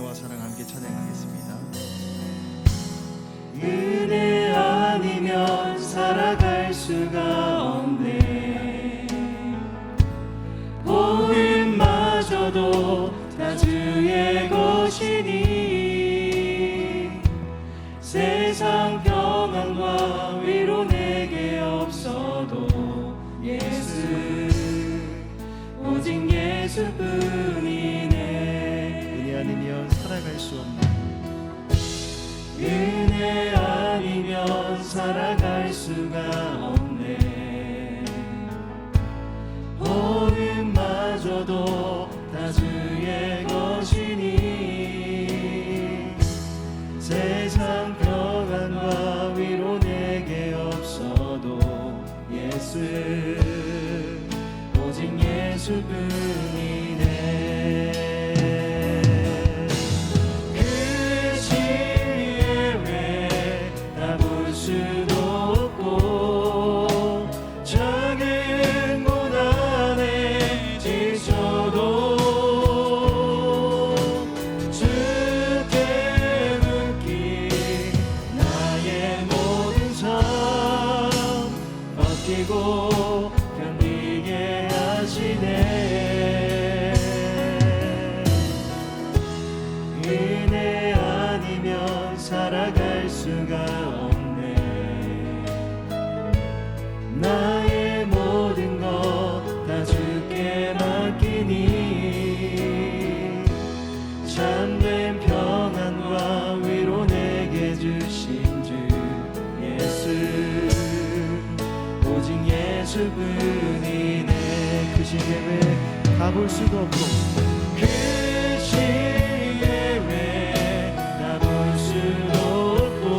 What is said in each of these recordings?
은혜와 사랑 함께 찬양하겠습니다. 은혜 아니면 살아갈 수가 없네. 복음마저도 다 주의 것이니 세상 평안과 위로 내게 없어도 예수, 오직 예수뿐이네. 은혜 아니면 살아갈 수 없는, 은혜 아니면 살아갈 수가 없네. 복음마저도 다 주의 것이니 세상 평안과 위로 내게 없어도 예수, 오직 예수뿐이네. 견디게 하시네. 은혜 아니면 살아갈 수가 없네. 나의 모든 것 다 주께 맡기니 참된 평안과 위로 내게 주신 주 예수, 오직 예수뿐이네. 그 시계 외 가볼 수도 없고, 그 시계 외 가볼 수도 없고,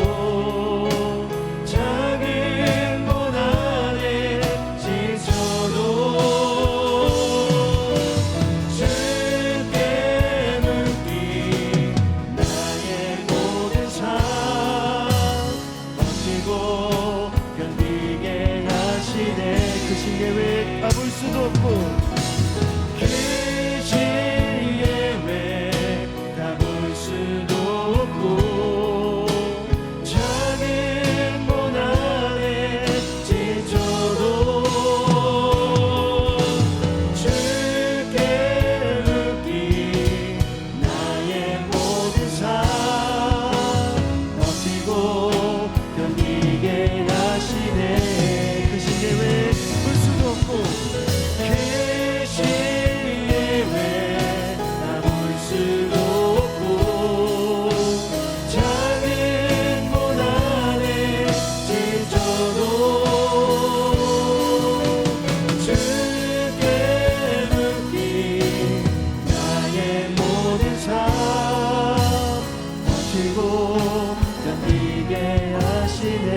작은 고난에 지쳐도 주께 묻기 나의 모든 삶 버티고 견디게 하시네. 그 시계 외 가볼 수도 없고, 그 시계 외 가볼 수도 없고, 작은 고난에 지쳐도 주께 묻기 나의 모든 삶 버티고 견디게 하시네. 그 시계 외 볼 수도 없고, 그 시계 외 가볼 수도 없고, 작은 고난에 지쳐도 주께 묻기 나의 모든 삶 버티고 견디게 하시네.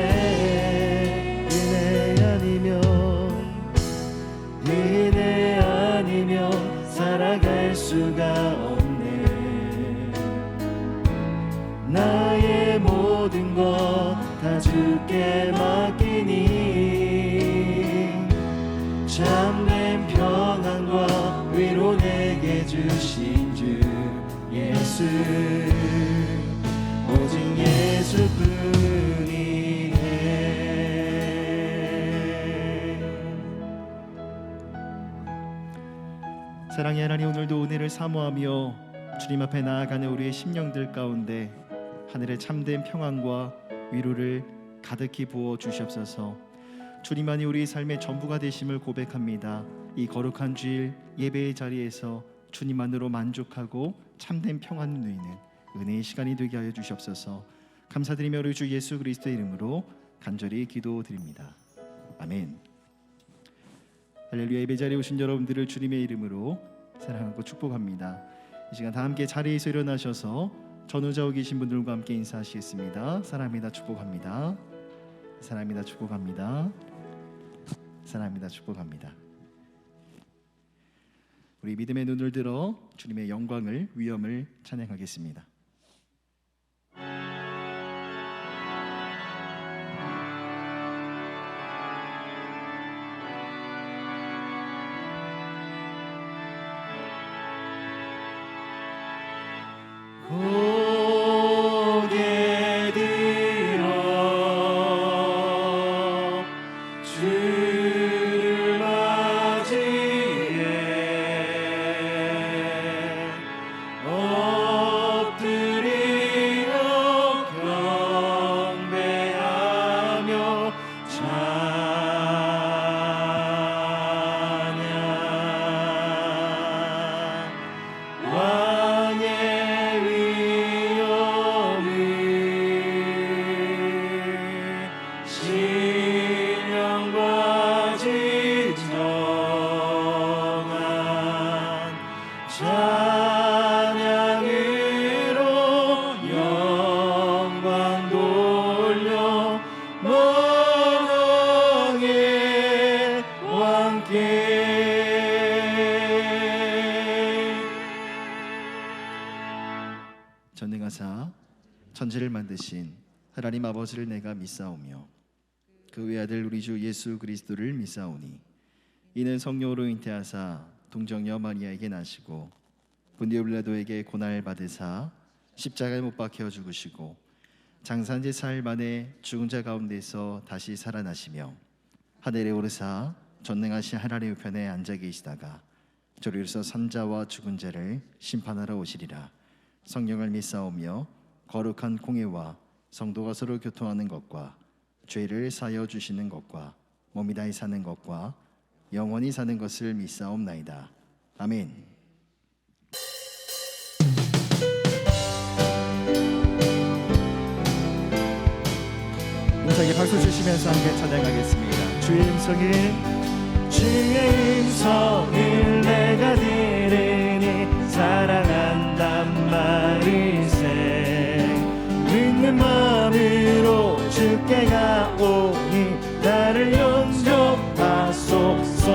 은혜 아니면 살아갈 수가 없네. 나의 모든 것 다 주께 맡기니 참된 평안과 위로 내게 주신 주 예수, 오직 예수뿐이네. 사랑의 하나님, 오늘도 은혜를 사모하며 주님 앞에 나아가는 우리의 심령들 가운데 하늘의 참된 평안과 위로를 가득히 부어 주시옵소서. 주님만이 우리 삶의 전부가 되심을 고백합니다. 이 거룩한 주일 예배의 자리에서 주님만으로 만족하고 참된 평안을 누리는 은혜의 시간이 되게 하여 주시옵소서. 감사드리며 우리 주 예수 그리스도의 이름으로 간절히 기도드립니다. 아멘. 할렐루야. 예배 자리에 오신 여러분들을 주님의 이름으로 사랑하고 축복합니다. 이 시간 다 함께 자리에서 일어나셔서 전우자고 계신 분들과 함께 인사하시겠습니다. 사랑합니다. 축복합니다. 사랑합니다. 축복합니다. 사랑합니다. 축복합니다. 우리 믿음의 눈을 들어 주님의 영광을, 위엄을 찬양하겠습니다. 고개 들어 주를 맞이해 엎드리며 경배하며 찬양 왕의 위엄을 신령과 진정한 찬양으로 영광 돌려 만왕의 왕께 전능하사 천지를 만드신 하나님 아버지를 내가 믿사오며 그 외아들 우리 주 예수 그리스도를 믿사오니 이는 성령으로 잉태하사 동정녀 마리아에게 나시고 본디오 빌라도에게 고난을 받으사 십자가에 못 박혀 죽으시고 장사한 지 사흘 만에 죽은 자 가운데서 다시 살아나시며 하늘에 오르사 전능하신 하나님 우편에 앉아 계시다가 저리로서 산자와 죽은 자를 심판하러 오시리라. 성령을 믿사오며 거룩한 공예와 성도가 서로 교통하는 것과 죄를 사여 주시는 것과 몸이 다히 사는 것과 영원히 사는 것을 믿사옵나이다. 아멘. 음성에 박수 주시면서 함께 찬양하겠습니다. 주의 음성을 주의 음성을 내가 들으니 사랑한단 말일세 믿는 마음으로 주께 가오니 나를 용접하소서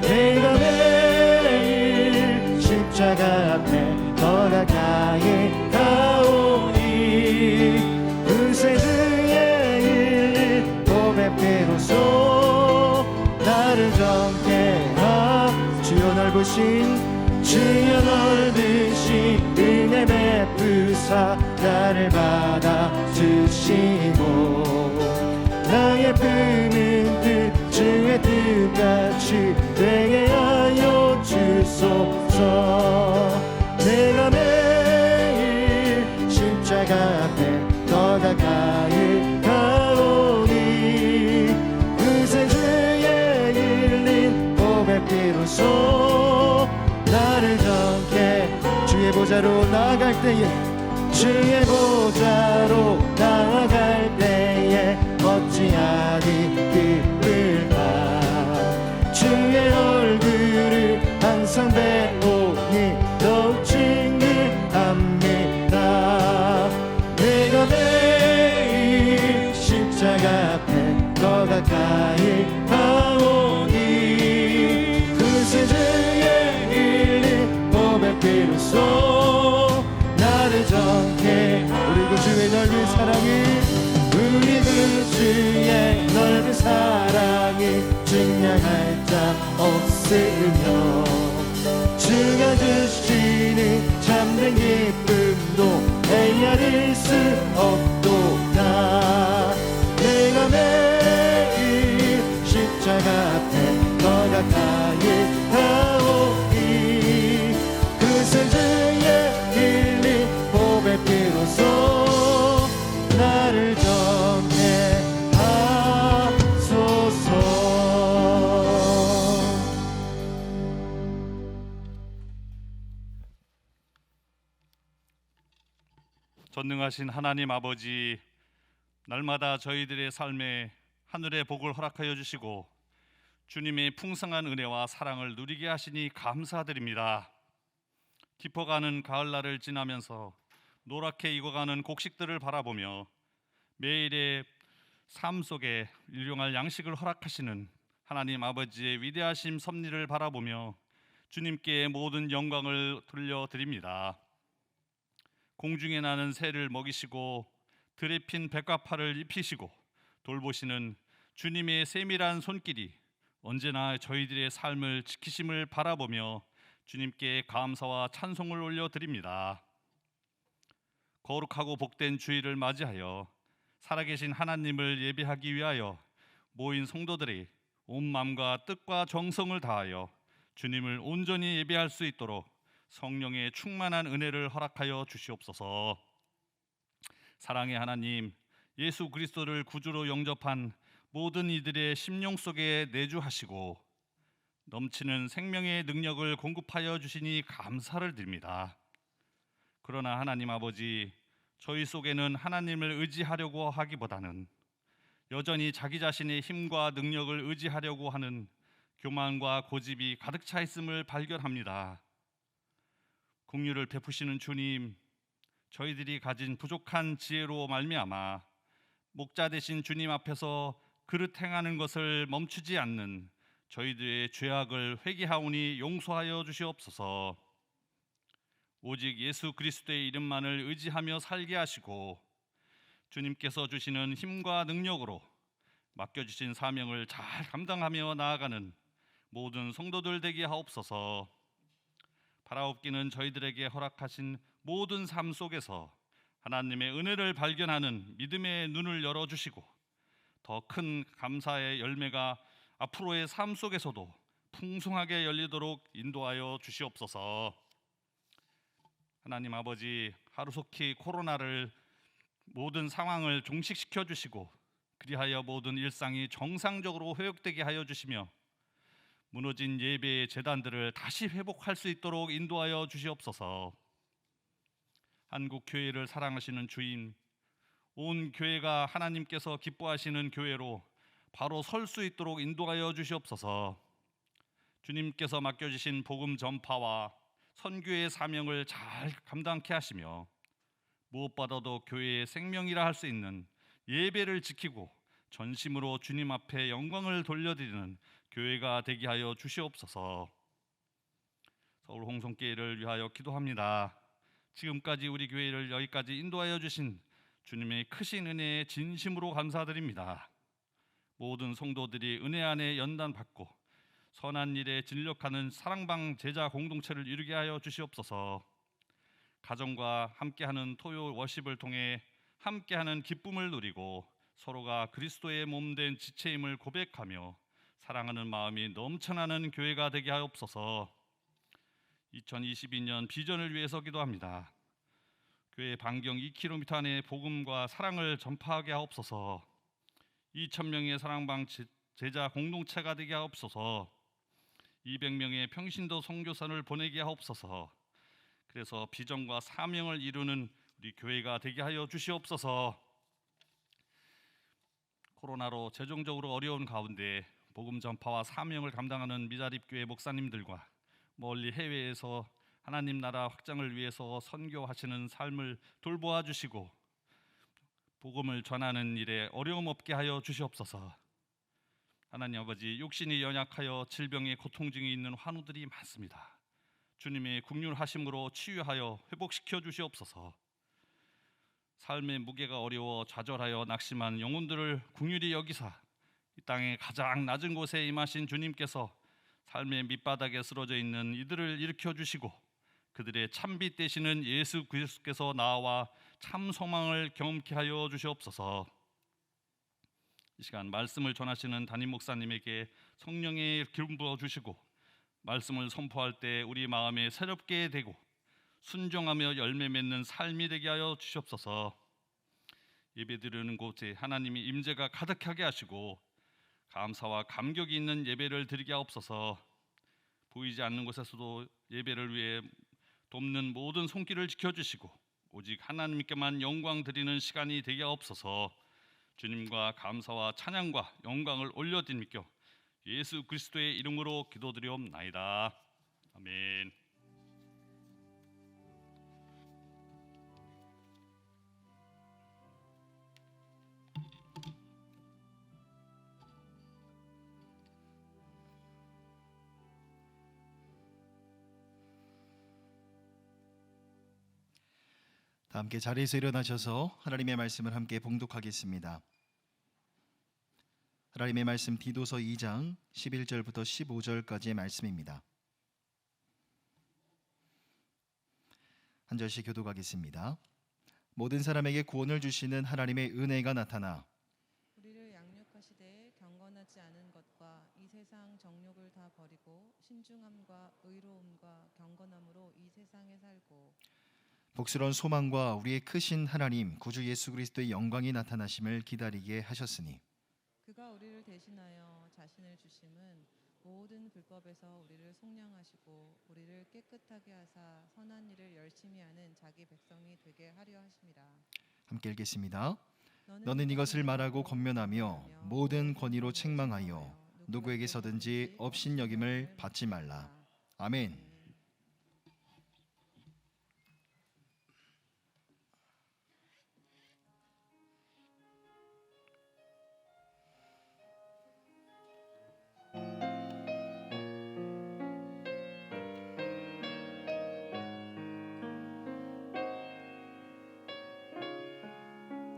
내가 매일 십자가 앞에 더 가까이 가오니 그새 주의 일 몸의 피로소 나를 정케하 주여 넓으신 주여 넓으신 은혜 베푸사 나를 받아주시고 나의 품은 뜻 주의 뜻같이 되게 하여 주소서 내가 매일 십자가 앞에 더 가까이 가오니 그새 주의 일린 몸의 피로소 나를 정케 주의 보좌로 나아갈 때에 주의 보좌로 나아갈 때에 어찌하리 기쁠까 주의 얼굴을 항상 배우니 더욱 친근합니다 내가 매일 십자가 앞에 더 가까이 가오니 그새 주의 일린 몸의 피로소 나를 정케 우리 그 주의 넓은 사랑이 우리 그 주의 넓은 사랑이 증명할 자 없으며 주가 주시는 참된 기쁨도 헤아릴 수 없도다 내가 매일 십자가 앞에 더 가까이 가오니 그새 주의 일린 몸의 피로소 나를 정케하소서 전능하신 하나님 아버지, 날마다 저희들의 삶에 하늘의 복을 허락하여 주시고 주님의 풍성한 은혜와 사랑을 누리게 하시니 감사드립니다. 깊어가는 가을날을 지나면서 노랗게 익어가는 곡식들을 바라보며 매일의 삶 속에 일용할 양식을 허락하시는 하나님 아버지의 위대하심 섭리를 바라보며 주님께 모든 영광을 돌려드립니다. 공중에 나는 새를 먹이시고 들에 핀 백과파를 입히시고 돌보시는 주님의 세밀한 손길이 언제나 저희들의 삶을 지키심을 바라보며 주님께 감사와 찬송을 올려드립니다. 거룩하고 복된 주일을 맞이하여 살아계신 하나님을 예배하기 위하여 모인 성도들이 온 마음과 뜻과 정성을 다하여 주님을 온전히 예배할 수 있도록 성령의 충만한 은혜를 허락하여 주시옵소서. 사랑의 하나님, 예수 그리스도를 구주로 영접한 모든 이들의 심령 속에 내주하시고 넘치는 생명의 능력을 공급하여 주시니 감사를 드립니다. 그러나 하나님 아버지, 저희 속에는 하나님을 의지하려고 하기보다는 여전히 자기 자신의 힘과 능력을 의지하려고 하는 교만과 고집이 가득 차 있음을 발견합니다. 긍휼을 베푸시는 주님, 저희들이 가진 부족한 지혜로 말미암아 목자 되신 주님 앞에서 그릇 행하는 것을 멈추지 않는 저희들의 죄악을 회개하오니 용서하여 주시옵소서. 오직 예수 그리스도의 이름만을 의지하며 살게 하시고 주님께서 주시는 힘과 능력으로 맡겨주신 사명을 잘 감당하며 나아가는 모든 성도들 되게 하옵소서. 바라옵기는 저희들에게 허락하신 모든 삶 속에서 하나님의 은혜를 발견하는 믿음의 눈을 열어주시고 더 큰 감사의 열매가 앞으로의 삶 속에서도 풍성하게 열리도록 인도하여 주시옵소서. 하나님 아버지, 하루속히 코로나를 모든 상황을 종식시켜 주시고 그리하여 모든 일상이 정상적으로 회복되게 하여 주시며 무너진 예배의 재단들을 다시 회복할 수 있도록 인도하여 주시옵소서. 한국 교회를 사랑하시는 주님, 온 교회가 하나님께서 기뻐하시는 교회로 바로 설 수 있도록 인도하여 주시옵소서. 주님께서 맡겨주신 복음 전파와 선교의 사명을 잘 감당케 하시며 무엇보다도 교회의 생명이라 할 수 있는 예배를 지키고 전심으로 주님 앞에 영광을 돌려드리는 교회가 되게 하여 주시옵소서. 서울 홍성교회를 위하여 기도합니다. 지금까지 우리 교회를 여기까지 인도하여 주신 주님의 크신 은혜에 진심으로 감사드립니다. 모든 성도들이 은혜 안에 연단받고 선한 일에 진력하는 사랑방 제자 공동체를 이루게 하여 주시옵소서. 가정과 함께하는 토요 워십을 통해 함께하는 기쁨을 누리고 서로가 그리스도의 몸된 지체임을 고백하며 사랑하는 마음이 넘쳐나는 교회가 되게 하옵소서. 2022년 비전을 위해서 기도합니다. 교회 반경 2km 안에 복음과 사랑을 전파하게 하옵소서. 2,000명의 사랑방 제자 공동체가 되게 하옵소서. 200명의 평신도 선교사를 보내게 하옵소서. 그래서 비전과 사명을 이루는 우리 교회가 되게 하여 주시옵소서. 코로나로 재정적으로 어려운 가운데 복음 전파와 사명을 감당하는 미자립교회 목사님들과 멀리 해외에서 하나님 나라 확장을 위해서 선교하시는 삶을 돌보아 주시고 복음을 전하는 일에 어려움 없게 하여 주시옵소서. 하나님 아버지, 육신이 연약하여 질병의 고통 중에 있는 환우들이 많습니다. 주님의 긍휼하심으로 치유하여 회복시켜 주시옵소서. 삶의 무게가 어려워 좌절하여 낙심한 영혼들을 긍휼히 여기사 이 땅의 가장 낮은 곳에 임하신 주님께서 삶의 밑바닥에 쓰러져 있는 이들을 일으켜 주시고 그들의 참빛 되시는 예수 그리스도께서 나와 참 소망을 경험케 하여 주시옵소서. 이 시간 말씀을 전하시는 담임 목사님에게 성령의 기름 부어 주시고 말씀을 선포할 때 우리 마음에 새롭게 되고 순종하며 열매 맺는 삶이 되게 하여 주시옵소서. 예배드리는 곳에 하나님의 임재가 가득하게 하시고 감사와 감격이 있는 예배를 드리게 하옵소서. 보이지 않는 곳에서도 예배를 위해 돕는 모든 손길을 지켜주시고 오직 하나님께만 영광 드리는 시간이 되게 하옵소서. 주님과 감사와 찬양과 영광을 올려드리며 예수 그리스도의 이름으로 기도드리옵나이다. 아멘. 다 함께 자리에서 일어나셔서 하나님의 말씀을 함께 봉독하겠습니다. 하나님의 말씀 디도서 2장 11절부터 15절까지의 말씀입니다. 한 절씩 교독하겠습니다. 모든 사람에게 구원을 주시는 하나님의 은혜가 나타나 우리를 양육하시되 경건하지 않은 것과 이 세상 정욕을 다 버리고 신중함과 의로움과 경건함으로 이 세상에 살고 복스러운 소망과 우리의 크신 하나님 구주 예수 그리스도의 영광이 나타나심을 기다리게 하셨으니 그가 우리를 대신하여 자신을 주심은 모든 불법에서 우리를 속량하시고 우리를 깨끗하게 하사 선한 일을 열심히 하는 자기 백성이 되게 하려 하심이라. 함께 읽겠습니다. 너는 이것을 말하고 권면하며 모든 권위로 책망하여 누구에게서든지 업신여김을 받지 말라. 아멘.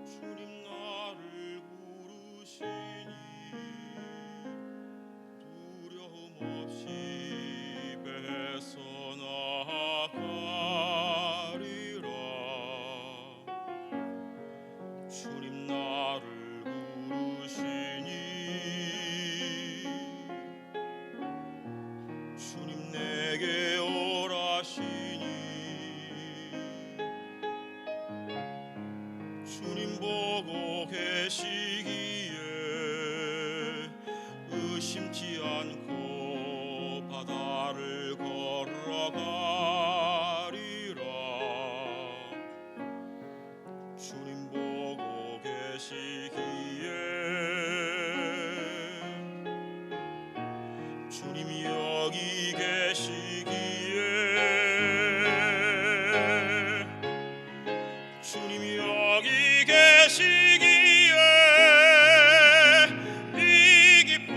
주님 나를 부르시니 두려움 없이 뺏어 나가리라. 주님 나를 부르시니 주님 내게 오라시니 주님 보고 계시기에 의심치 않고 바다를 걸어가리라. 주님 보고 계시기에 주님 여기 계시기에 주님 여기 계시기에 이 깊은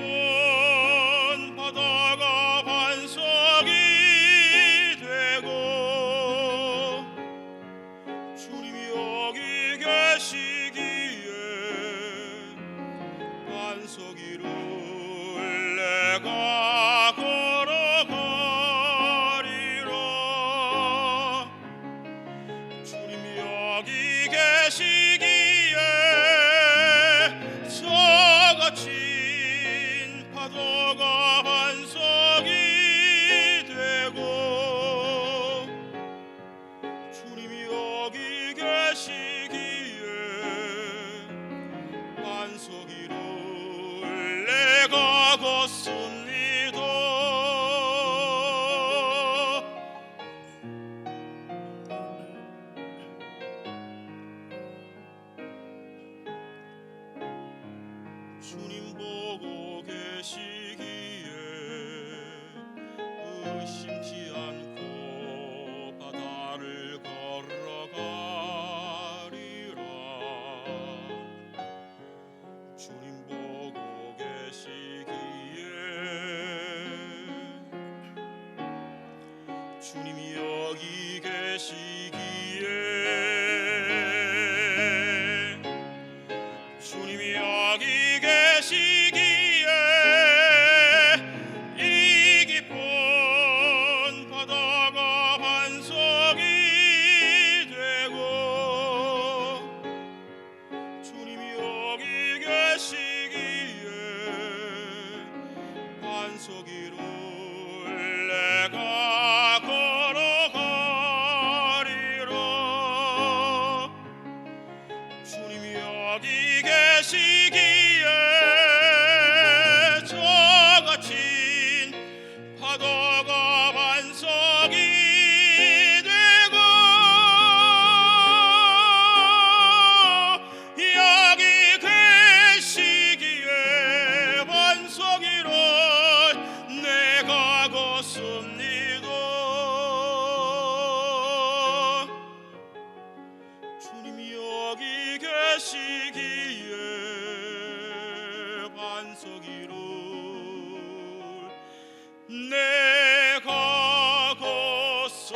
바다가 반석이 되고 주님 여기 계시기에 반석 위를 내가 걸어가리라. 주님 여기 계시기에 저거친 파도가 반석이 되고 주님 여기 계시기에 반석 위를 내가 걷습니다. 주님 보고 계시기에 의심치 않고 바다를 걸어가리라. 주님 보고 계시기에 주님 여기 계시기에 주님 여기 계시기에 이 깊은 바다가 반석이 되고 주님 여기 계시기에 반석 위를 내가 걸어가리라. 주님 여기 계시기에 저거친 파도가 반석이 되고 여기 계시기에 반석 위를 내가 걷습니다. 주님 여기 계시기에 반석 위를 내가 걷습니다.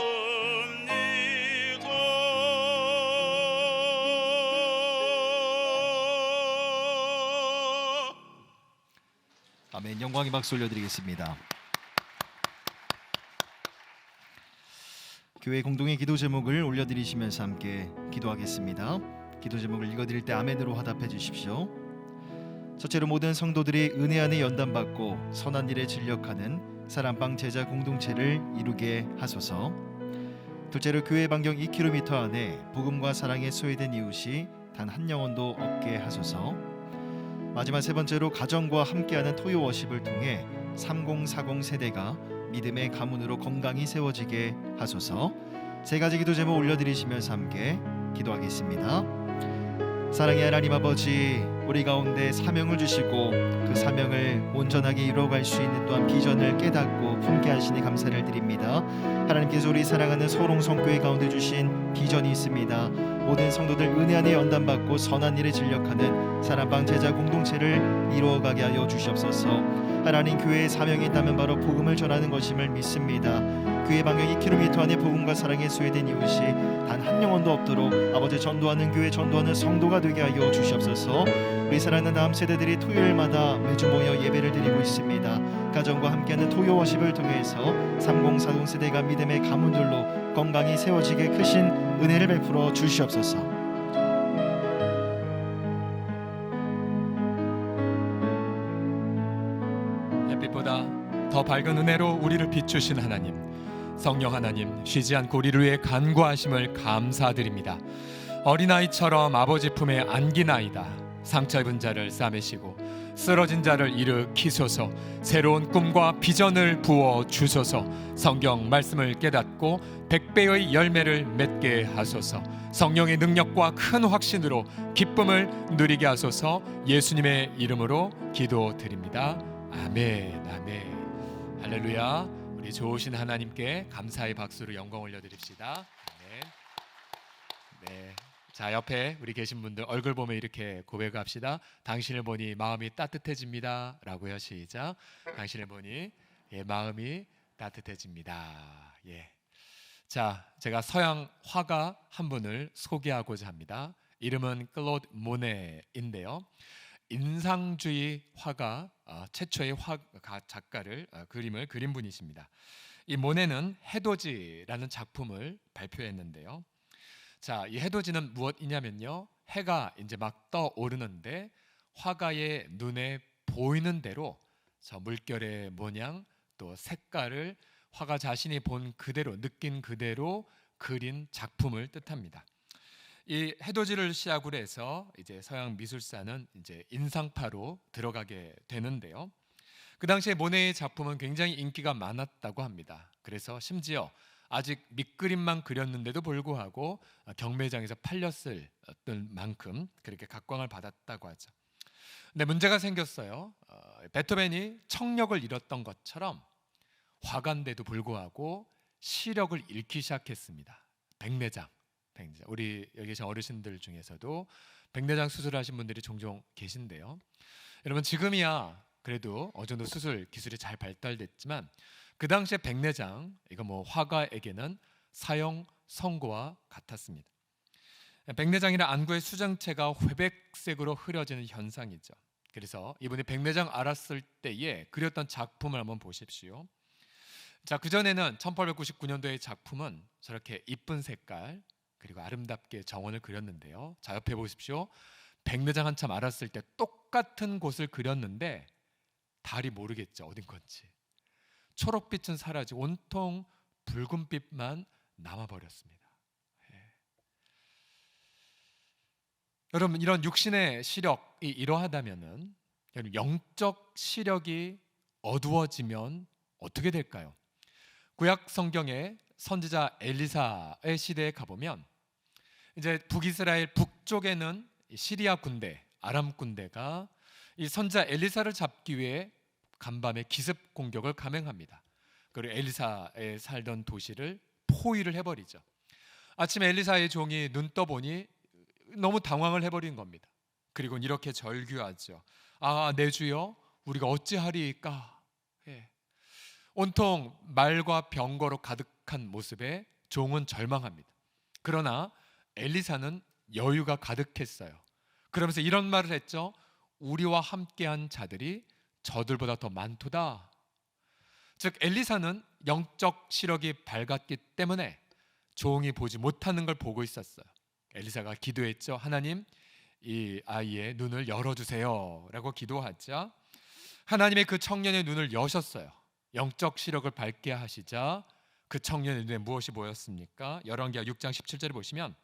아멘. 영광의 박수 올려드리겠습니다. 교회 공동의 기도 제목을 올려드리시면서 함께 기도하겠습니다. 기도 제목을 읽어드릴 때 아멘으로 화답해 주십시오. 첫째로 모든 성도들이 은혜 안에 연단받고 선한 일에 진력하는 사랑방 제자 공동체를 이루게 하소서. 둘째로 교회 반경 2km 안에 복음과 사랑에 소외된 이웃이 단 한 영혼도 없게 하소서. 마지막 세 번째로 가정과 함께하는 토요 워십을 통해 3040 세대가 믿음의 가문으로 건강히 세워지게 하소서. 세 가지 기도 제목 올려드리시면서 함께 기도하겠습니다. 사랑의 하나님 아버지, 우리 가운데 사명을 주시고 그 사명을 온전하게 이루어갈 수 있는 또한 비전을 깨닫고 품게 하시니 감사를 드립니다. 하나님께서 우리 사랑하는 소롱성교회 가운데 주신 비전이 있습니다. 모든 성도들 은혜 안에 연단받고 선한 일에 진력하는 사랑방 제자 공동체를 이루어가게 하여 주시옵소서. 하나님, 교회의 사명이 있다면 바로 복음을 전하는 것임을 믿습니다. 교회 방향 2km 안에 복음과 사랑에 소외된 이웃이 단 한 영혼도 없도록 아버지 전도하는 교회, 전도하는 성도가 되게 하여 주시옵소서. 우리 사랑하는 다음 세대들이 토요일마다 매주 모여 예배를 드리고 있습니다. 가정과 함께하는 토요 워십을 통해서 3040 세대가 믿음의 가문들로 건강히 세워지게 크신 은혜를 베풀어 주시옵소서. 햇빛보다 더 밝은 은혜로 우리를 비추신 하나님, 성령 하나님, 쉬지 않고 우리를 위해 간구하심을 감사드립니다. 어린아이처럼 아버지 품에 안기나이다. 상처 입은 자를 싸매시고 쓰러진 자를 일으키소서. 새로운 꿈과 비전을 부어 주소서. 성경 말씀을 깨닫고 100배의 열매를 맺게 하소서. 성령의 능력과 큰 확신으로 기쁨을 누리게 하소서. 예수님의 이름으로 기도드립니다. 아멘. 아멘. 할렐루야. 우리 좋으신 하나님께 감사의 박수로 영광 올려드립시다. 아멘. 네. 자, 옆에 우리 계신 분들 얼굴 보면 이렇게 고백합시다. 당신을 보니 마음이 따뜻해집니다 라고요. 시작. 당신을 보니 마음이 따뜻해집니다. 예. 자, 제가 서양 화가 한 분을 소개하고자 합니다. 이름은 클로드 모네인데요. 인상주의 화가 최초의 작가를 그림을 그린 분이십니다. 이 모네는 해돋이라는 작품을 발표했는데요. 자, 이 해돋이는 무엇이냐면요, 해가 이제 막 떠오르는데 화가의 눈에 보이는 대로 저 물결의 모양 또 색깔을 화가 자신이 본 그대로, 느낀 그대로 그린 작품을 뜻합니다. 이 해돋이를 시작으로 해서 이제 서양 미술사는 이제 인상파로 들어가게 되는데요. 그 당시에 모네의 작품은 굉장히 인기가 많았다고 합니다. 그래서 심지어 아직 밑그림만 그렸는데도 불구하고 경매장에서 팔렸을 만큼 그렇게 각광을 받았다고 하죠. 근데 문제가 생겼어요. 베토벤이 청력을 잃었던 것처럼 화가인데도 불구하고 시력을 잃기 시작했습니다. 백내장. 우리 여기 계신 어르신들 중에서도 백내장 수술하신 분들이 종종 계신데요. 여러분, 지금이야 그래도 어느 정도 수술 기술이 잘 발달됐지만 그 당시에 백내장, 이거 뭐 화가에게는 사형 선고와 같았습니다. 백내장이란 안구의 수정체가 회백색으로 흐려지는 현상이죠. 그래서 이분이 백내장 앓았을 때에 그렸던 작품을 한번 보십시오. 자, 그전에는 1899년도의 작품은 저렇게 이쁜 색깔 그리고 아름답게 정원을 그렸는데요. 자, 옆에 보십시오. 백내장 한참 앓았을 때 똑같은 곳을 그렸는데 달이 모르겠죠, 어딘 건지. 초록빛은 사라지고 온통 붉은빛만 남아버렸습니다. 여러분, 이런 육신의 시력이 이러하다면은 영적 시력이 어두워지면 어떻게 될까요? 구약 성경에 선지자 엘리사의 시대에 가보면 이제 북이스라엘 북쪽에는 시리아 군대, 아람 군대가 이 선지자 엘리사를 잡기 위해 간밤에 기습 공격을 감행합니다. 그리고 엘리사에 살던 도시를 포위를 해버리죠. 아침에 엘리사의 종이 눈 떠보니 너무 당황을 해버린 겁니다. 그리고 이렇게 절규하죠. 아, 내 주여, 우리가 어찌하리이까. 온통 말과 병거로 가득한 모습에 종은 절망합니다. 그러나 엘리사는 여유가 가득했어요. 그러면서 이런 말을 했죠. 우리와 함께한 자들이 저들보다 더 많도다. 즉 엘리사는 영적 시력이 밝았기 때문에 종이 보지 못하는 걸 보고 있었어요. 엘리사가 기도했죠. 하나님, 이 아이의 눈을 열어주세요 라고 기도하자 하나님의 그 청년의 눈을 여셨어요. 영적 시력을 밝게 하시자 그 청년의 눈에 무엇이 보였습니까? 열왕기하 6장 17절에 보시면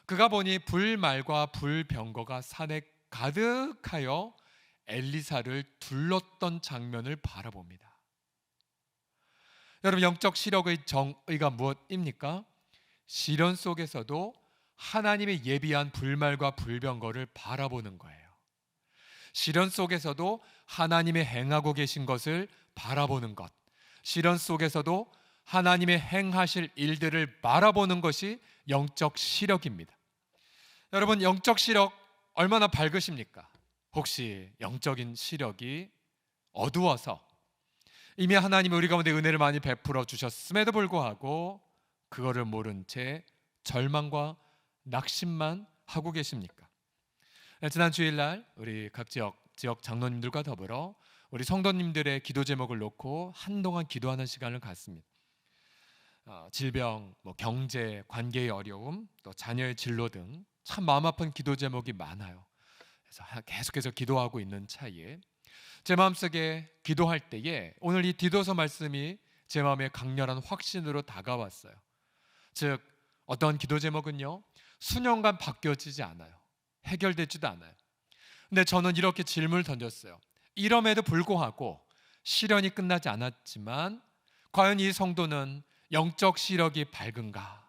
그가 보니 불말과 불병거가 산에 가득하여 엘리사를 둘렀던 장면을 바라봅니다. 여러분, 영적 시력의 정의가 무엇입니까? 시련 속에서도 하나님의 예비한 불말과 불병거를 바라보는 거예요. 시련 속에서도 하나님의 행하고 계신 것을 바라보는 것, 시련 속에서도 하나님의 행하실 일들을 바라보는 것이 영적 시력입니다. 여러분, 영적 시력 얼마나 밝으십니까? 혹시 영적인 시력이 어두워서 이미 하나님이 우리 가운데 은혜를 많이 베풀어 주셨음에도 불구하고 그거를 모른 채 절망과 낙심만 하고 계십니까? 지난 주일날 우리 각 지역 장로님들과 더불어 우리 성도님들의 기도 제목을 놓고 한동안 기도하는 시간을 갖습니다. 질병, 경제, 관계의 어려움, 또 자녀의 진로 등 참 마음 아픈 기도 제목이 많아요. 그래서 계속해서 기도하고 있는 차이에 제 마음속에 기도할 때에 오늘 이 디도서 말씀이 제 마음에 강렬한 확신으로 다가왔어요. 즉 어떤 기도 제목은요 수년간 바뀌어지지 않아요. 해결되지도 않아요. 근데 저는 이렇게 질문을 던졌어요. 이럼에도 불구하고 시련이 끝나지 않았지만 과연 이 성도는 영적 시력이 밝은가?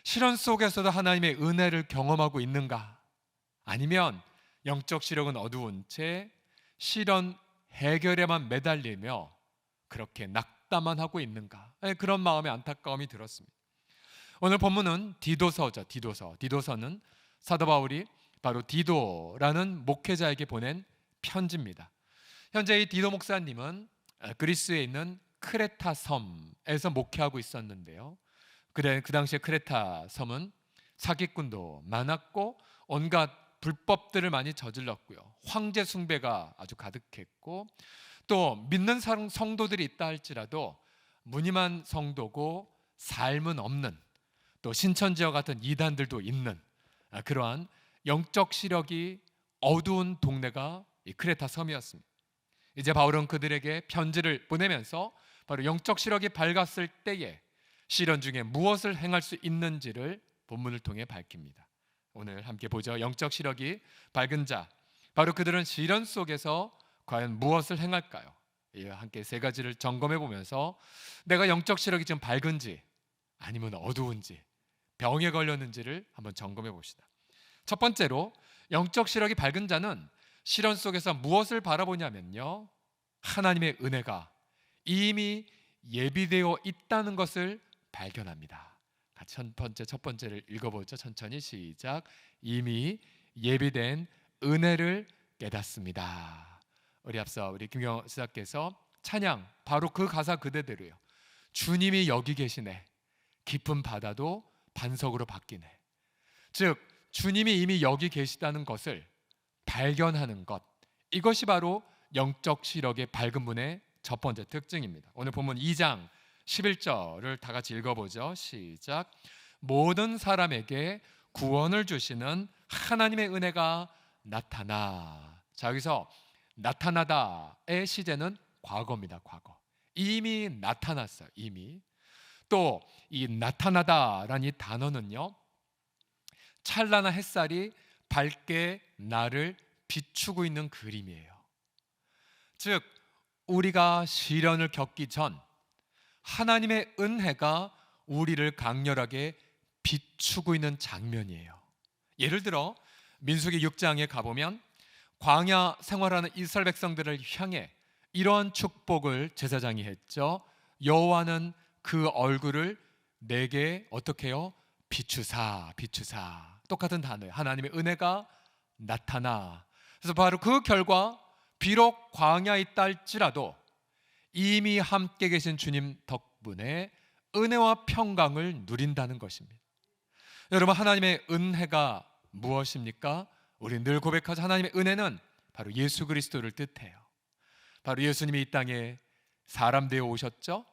시련 속에서도 하나님의 은혜를 경험하고 있는가? 아니면 영적 시력은 어두운 채 시련 해결에만 매달리며 그렇게 낙담만 하고 있는가? 그런 마음의 안타까움이 들었습니다. 오늘 본문은 디도서죠. 디도서는 사도 바울이 바로 디도라는 목회자에게 보낸 편지입니다. 현재 이 디도 목사님은 그리스에 있는 크레타 섬에서 목회하고 있었는데요. 그 당시에 크레타 섬은 사기꾼도 많았고 온갖 불법들을 많이 저질렀고요. 황제 숭배가 아주 가득했고 또 믿는 성도들이 있다 할지라도 무늬만 성도고 삶은 없는 또 신천지와 같은 이단들도 있는 그러한 영적 시력이 어두운 동네가 이 크레타 섬이었습니다. 이제 바울은 그들에게 편지를 보내면서 바로 영적 시력이 밝았을 때에 시련 중에 무엇을 행할 수 있는지를 본문을 통해 밝힙니다. 오늘 함께 보죠. 영적 시력이 밝은 자, 바로 그들은 시련 속에서 과연 무엇을 행할까요? 함께 세 가지를 점검해 보면서 내가 영적 시력이 지금 밝은지 아니면 어두운지 병에 걸렸는지를 한번 점검해 봅시다. 첫 번째로 영적 시력이 밝은 자는 시련 속에서 무엇을 바라보냐면요, 하나님의 은혜가 이미 예비되어 있다는 것을 발견합니다. 첫 번째를 읽어보죠. 천천히 시작. 이미 예비된 은혜를 깨닫습니다. 우리 앞서 우리 김경 지사께서 찬양 바로 그 가사 그대로예요. 주님이 여기 계시네. 깊은 바다도 반석으로 바뀌네. 즉 주님이 이미 여기 계시다는 것을 발견하는 것, 이것이 바로 영적 시력의 밝은 분의 첫 번째 특징입니다. 오늘 본문 2장 11절을 다 같이 읽어보죠. 시작. 모든 사람에게 구원을 주시는 하나님의 은혜가 나타나. 자, 여기서 나타나다의 시제는 과거입니다. 과거. 이미 나타났어요. 이미. 또 이 나타나다라는 이 단어는요, 찬란한 햇살이 밝게 나를 비추고 있는 그림이에요. 즉 우리가 시련을 겪기 전 하나님의 은혜가 우리를 강렬하게 비추고 있는 장면이에요. 예를 들어 민수기 6장에 가보면 광야 생활하는 이스라엘 백성들을 향해 이러한 축복을 제사장이 했죠. 여호와는 그 얼굴을 내게 어떻게 해요? 비추사. 똑같은 단어예요. 하나님의 은혜가 나타나. 그래서 바로 그 결과 비록 광야에 있다 할지라도 이미 함께 계신 주님 덕분에 은혜와 평강을 누린다는 것입니다. 여러분, 하나님의 은혜가 무엇입니까? 우리 늘 고백하자. 하나님의 은혜는 바로 예수 그리스도를 뜻해요. 바로 예수님이 이 땅에 사람 되어 오셨죠.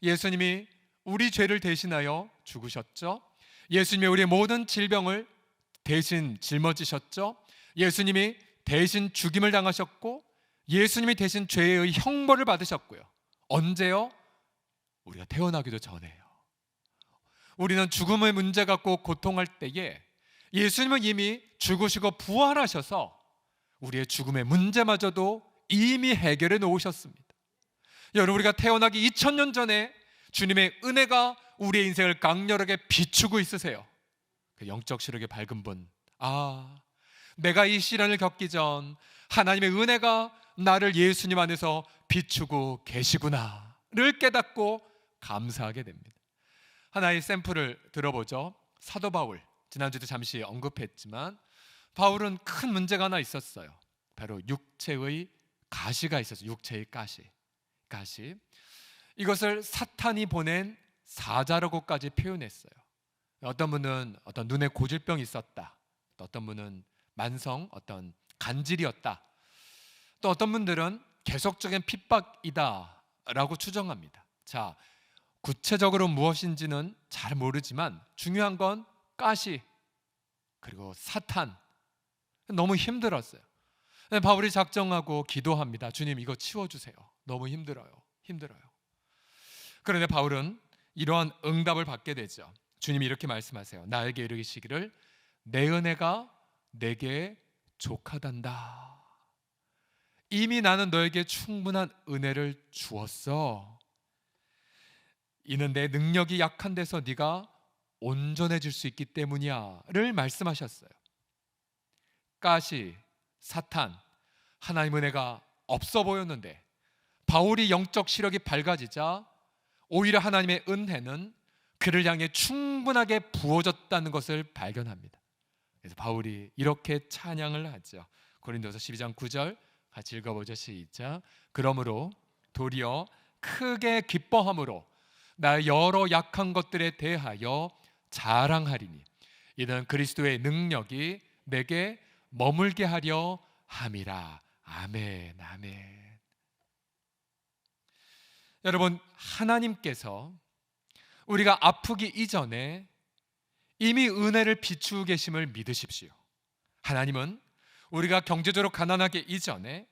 예수님이 우리 죄를 대신하여 죽으셨죠. 예수님이 우리의 모든 질병을 대신 짊어지셨죠. 예수님이 대신 죽임을 당하셨고 예수님이 대신 죄의 형벌을 받으셨고요. 언제요? 우리가 태어나기도 전에요. 우리는 죽음의 문제 갖고 고통할 때에 예수님은 이미 죽으시고 부활하셔서 우리의 죽음의 문제마저도 이미 해결해 놓으셨습니다. 여러분, 우리가 태어나기 2000년 전에 주님의 은혜가 우리의 인생을 강렬하게 비추고 있으세요. 그 영적 시력의 밝은 분, 내가 이 시련을 겪기 전 하나님의 은혜가 나를 예수님 안에서 비추고 계시구나를 깨닫고 감사하게 됩니다. 하나의 샘플을 들어보죠. 사도 바울, 지난주도 잠시 언급했지만 바울은 큰 문제가 하나 있었어요. 바로 육체의 가시가 있었어요. 육체의 가시. 이것을 사탄이 보낸 사자라고까지 표현했어요. 어떤 분은 어떤 눈에 고질병이 있었다, 또 어떤 분은 만성 어떤 간질이었다, 또 어떤 분들은 계속적인 핍박이다 라고 추정합니다. 자, 구체적으로 무엇인지는 잘 모르지만 중요한 건 가시 그리고 사탄, 너무 힘들었어요. 바울이 작정하고 기도합니다. 주님, 이거 치워주세요. 너무 힘들어요. 그런데 바울은 이러한 응답을 받게 되죠. 주님이 이렇게 말씀하세요. 나에게 이르시기를 내 은혜가 내게 족하단다. 이미 나는 너에게 충분한 은혜를 주었어. 이는 내 능력이 약한 데서 네가 온전해질 수 있기 때문이야를 말씀하셨어요. 가시, 사탄, 하나님 은혜가 없어 보였는데 바울이 영적 시력이 밝아지자 오히려 하나님의 은혜는 그를 향해 충분하게 부어졌다는 것을 발견합니다. 그래서 바울이 이렇게 찬양을 하죠. 고린도서 12장 9절 같이 읽어보죠. 시작. 그러므로 도리어 크게 기뻐함으로 나의 여러 약한 것들에 대하여 자랑하리니 이는 그리스도의 능력이 내게 머물게 하려 함이라. 아멘. 여러분, 하나님께서 우리가 아프기 이전에 이미 은혜를 비추고 계심을 믿으십시오. 하나님은 우리가 경제적으로 가난하기 이전에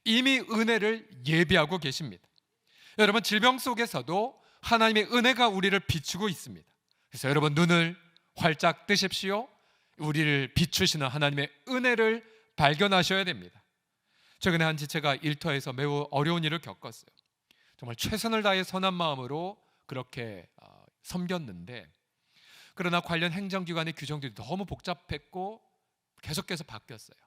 이미 은혜를 예비하고 계십니다. 여러분, 질병 속에서도 하나님의 은혜가 우리를 비추고 있습니다. 그래서 여러분, 눈을 활짝 뜨십시오. 우리를 비추시는 하나님의 은혜를 발견하셔야 됩니다. 최근에 한 지체가 일터에서 매우 어려운 일을 겪었어요. 정말 최선을 다해 선한 마음으로 그렇게 섬겼는데, 그러나 관련 행정기관의 규정들이 너무 복잡했고 계속해서 바뀌었어요.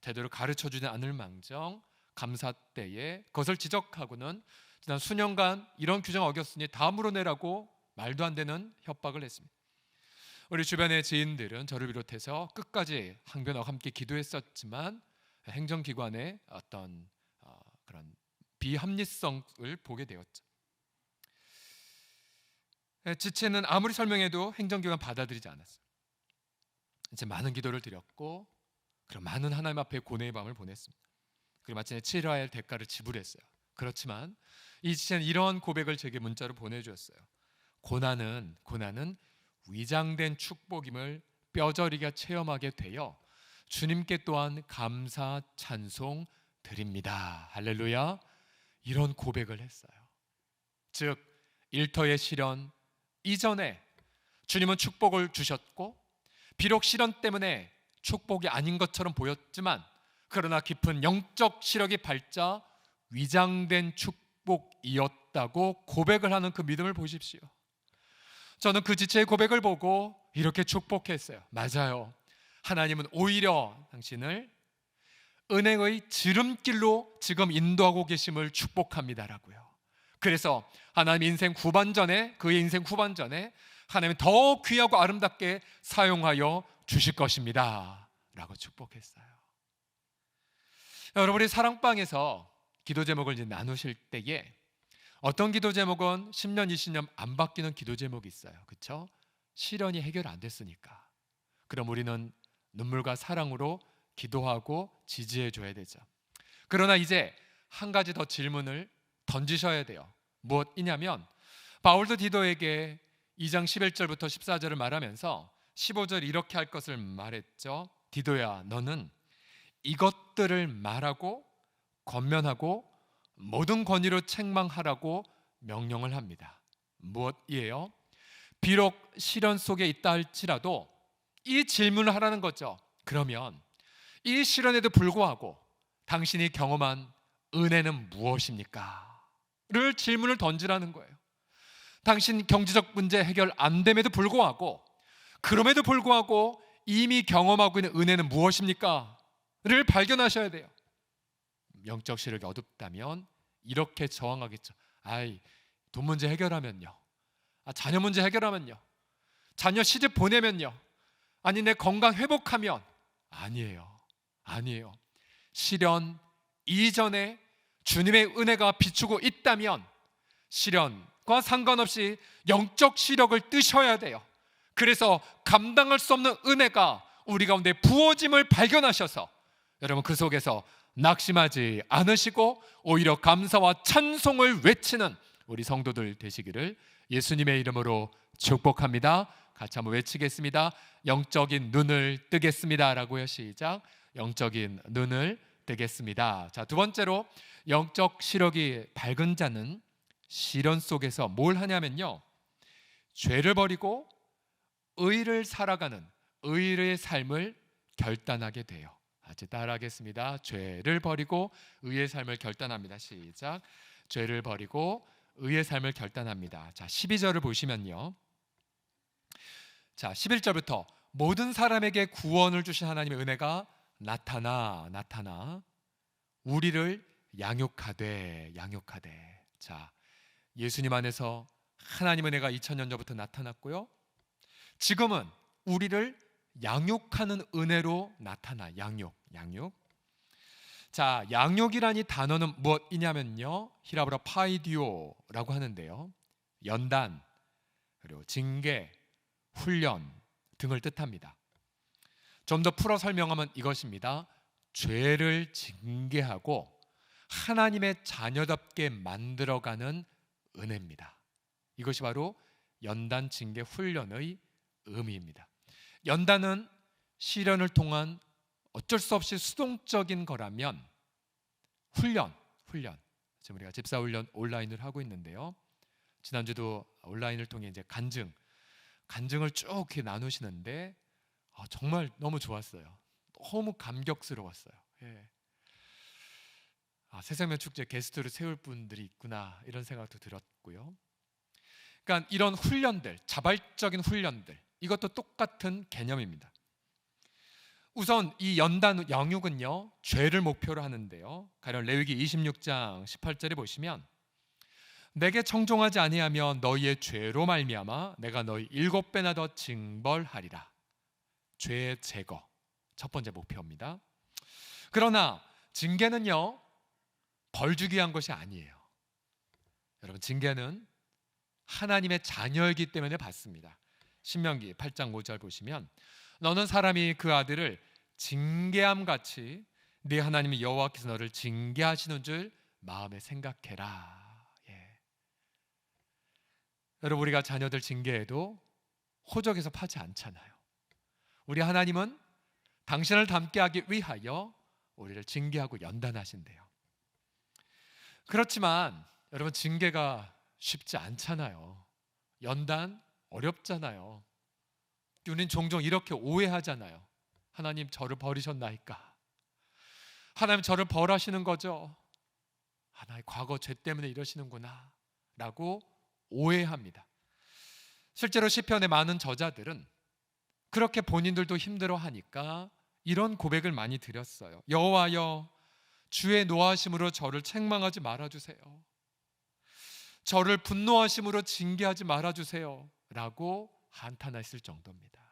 제대로 가르쳐주지 않을 망정 감사 때에 그것을 지적하고는 지난 수년간 이런 규정 어겼으니 다 물어내라고 말도 안 되는 협박을 했습니다. 우리 주변의 지인들은 저를 비롯해서 끝까지 항변하고 함께 기도했었지만 행정기관의 어떤 그런 비합리성을 보게 되었죠. 지체는 아무리 설명해도 행정기관 받아들이지 않았어요. 이제 많은 기도를 드렸고 그런 많은 하나님 앞에 고뇌의 밤을 보냈습니다. 그리고 마침내 치러야 할 대가를 지불했어요. 그렇지만 이 지체는 이런 고백을 제게 문자로 보내주었어요. 고난은 위장된 축복임을 뼈저리게 체험하게 되어 주님께 또한 감사 찬송 드립니다. 할렐루야. 이런 고백을 했어요. 즉 일터의 시련 이전에 주님은 축복을 주셨고, 비록 시련 때문에 축복이 아닌 것처럼 보였지만 그러나 깊은 영적 시력이 밝자 위장된 축복이었다고 고백을 하는 그 믿음을 보십시오. 저는 그 지체의 고백을 보고 이렇게 축복했어요. 맞아요. 하나님은 오히려 당신을 은행의 지름길로 지금 인도하고 계심을 축복합니다라고요. 그래서 하나님 인생 후반전에, 그의 인생 후반전에 하나님은 더 귀하고 아름답게 사용하여 주실 것입니다 라고 축복했어요. 여러분이 사랑방에서 기도 제목을 이제 나누실 때에 어떤 기도 제목은 10년, 20년 안 바뀌는 기도 제목이 있어요. 그렇죠? 시련이 해결 안 됐으니까. 그럼 우리는 눈물과 사랑으로 기도하고 지지해 줘야 되죠. 그러나 이제 한 가지 더 질문을 던지셔야 돼요. 무엇이냐면 바울도 디도에게 2장 11절부터 14절을 말하면서 15절 이렇게 할 것을 말했죠. 디도야, 너는 이것들을 말하고 권면하고 모든 권위로 책망하라고 명령을 합니다. 무엇이에요? 비록 시련 속에 있다 할지라도 이 질문을 하라는 거죠. 그러면 이 시련에도 불구하고 당신이 경험한 은혜는 무엇입니까? 를 질문을 던지라는 거예요. 당신 경제적 문제 해결 안 됨에도 불구하고, 그럼에도 불구하고 이미 경험하고 있는 은혜는 무엇입니까? 를 발견하셔야 돼요. 영적 시력이 어둡다면 이렇게 저항하겠죠. 돈 문제 해결하면요, 자녀 문제 해결하면요, 자녀 시집 보내면요, 아니 내 건강 회복하면. 아니에요. 시련 이전에 주님의 은혜가 비추고 있다면 시련과 상관없이 영적 시력을 뜨셔야 돼요. 그래서 감당할 수 없는 은혜가 우리 가운데 부어짐을 발견하셔서 여러분 그 속에서 낙심하지 않으시고 오히려 감사와 찬송을 외치는 우리 성도들 되시기를 예수님의 이름으로 축복합니다. 같이 한번 외치겠습니다. 영적인 눈을 뜨겠습니다 라고요. 시작. 영적인 눈을 뜨겠습니다. 자, 두 번째로 영적 시력이 밝은 자는 시련 속에서 뭘 하냐면요, 죄를 버리고 의를 살아가는 의의 삶을 결단하게 돼요. 같이 따라하겠습니다. 죄를 버리고 의의 삶을 결단합니다. 시작. 죄를 버리고 의의 삶을 결단합니다. 자, 12절을 보시면요, 자, 11절부터 모든 사람에게 구원을 주신 하나님의 은혜가 나타나 우리를 양육하되. 자, 예수님 안에서 하나님의 은혜가 2000년 전부터 나타났고요, 지금은 우리를 양육하는 은혜로 나타나. 양육. 자, 양육이라니 단어는 무엇이냐면요, 히라브라 파이디오라고 하는데요, 연단, 그리고 징계, 훈련 등을 뜻합니다. 좀 더 풀어 설명하면 이것입니다. 죄를 징계하고 하나님의 자녀답게 만들어가는 은혜입니다. 이것이 바로 연단, 징계, 훈련의 의미입니다. 연단은 시련을 통한 어쩔 수 없이 수동적인 거라면, 훈련. 지금 우리가 집사훈련 온라인을 하고 있는데요, 지난주도 온라인을 통해 이제 간증을 쭉 이렇게 나누시는데 정말 너무 좋았어요. 너무 감격스러웠어요. 예. 새생명 축제 게스트를 세울 분들이 있구나 이런 생각도 들었고요. 그러니까 이런 훈련들, 자발적인 훈련들, 이것도 똑같은 개념입니다. 우선 이 연단 양육은요, 죄를 목표로 하는데요, 가령 레위기 26장 18절에 보시면 내게 청종하지 아니하면 너희의 죄로 말미암아 내가 너희 7배나 더 징벌하리라. 죄의 제거, 첫 번째 목표입니다. 그러나 징계는요, 벌 주기 위한 것이 아니에요. 여러분, 징계는 하나님의 자녀이기 때문에 받습니다. 신명기 8장 5절 보시면 너는 사람이 그 아들을 징계함 같이 네 하나님 여호와께서 너를 징계하시는 줄 마음에 생각해라. 여러분, 우리가 자녀들 징계해도 호적에서 파지 않잖아요. 우리 하나님은 당신을 닮게 하기 위하여 우리를 징계하고 연단하신대요. 그렇지만 여러분, 징계가 쉽지 않잖아요. 연단 어렵잖아요. 우리는 종종 이렇게 오해하잖아요. 하나님 저를 버리셨나이까? 하나님 저를 벌하시는 거죠? 하나님 과거 죄 때문에 이러시는구나 라고 오해합니다. 실제로 시편의 많은 저자들은 그렇게 본인들도 힘들어하니까 이런 고백을 많이 드렸어요. 여호와여, 주의 노하심으로 저를 책망하지 말아주세요. 저를 분노하심으로 징계하지 말아주세요 라고 한탄했을 정도입니다.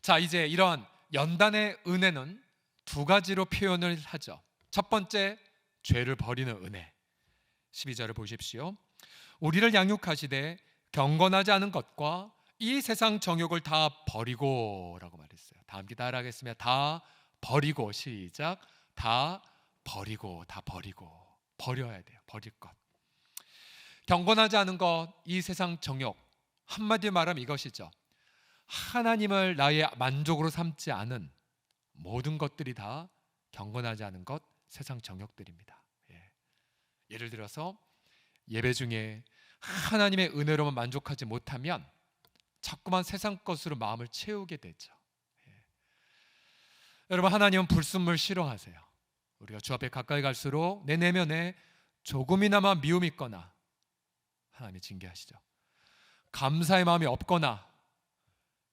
자, 이제 이런 연단의 은혜는 두 가지로 표현을 하죠. 첫 번째, 죄를 버리는 은혜. 12절을 보십시오. 우리를 양육하시되 경건하지 않은 것과 이 세상 정욕을 다 버리고 라고 말했어요. 다 함께 따라하겠습니다. 다 버리고. 시작. 다 버리고. 버려야 돼요. 버릴 것. 경건하지 않은 것, 이 세상 정욕, 한마디로 말하면 이것이죠. 하나님을 나의 만족으로 삼지 않은 모든 것들이 다 경건하지 않은 것, 세상 정욕들입니다. 예를 들어서 예배 중에 하나님의 은혜로만 만족하지 못하면 자꾸만 세상 것으로 마음을 채우게 되죠. 여러분, 하나님은 불순물 싫어하세요. 우리가 주 앞에 가까이 갈수록 내 내면에 조금이나마 미움이 있거나 하나님이 징계하시죠. 감사의 마음이 없거나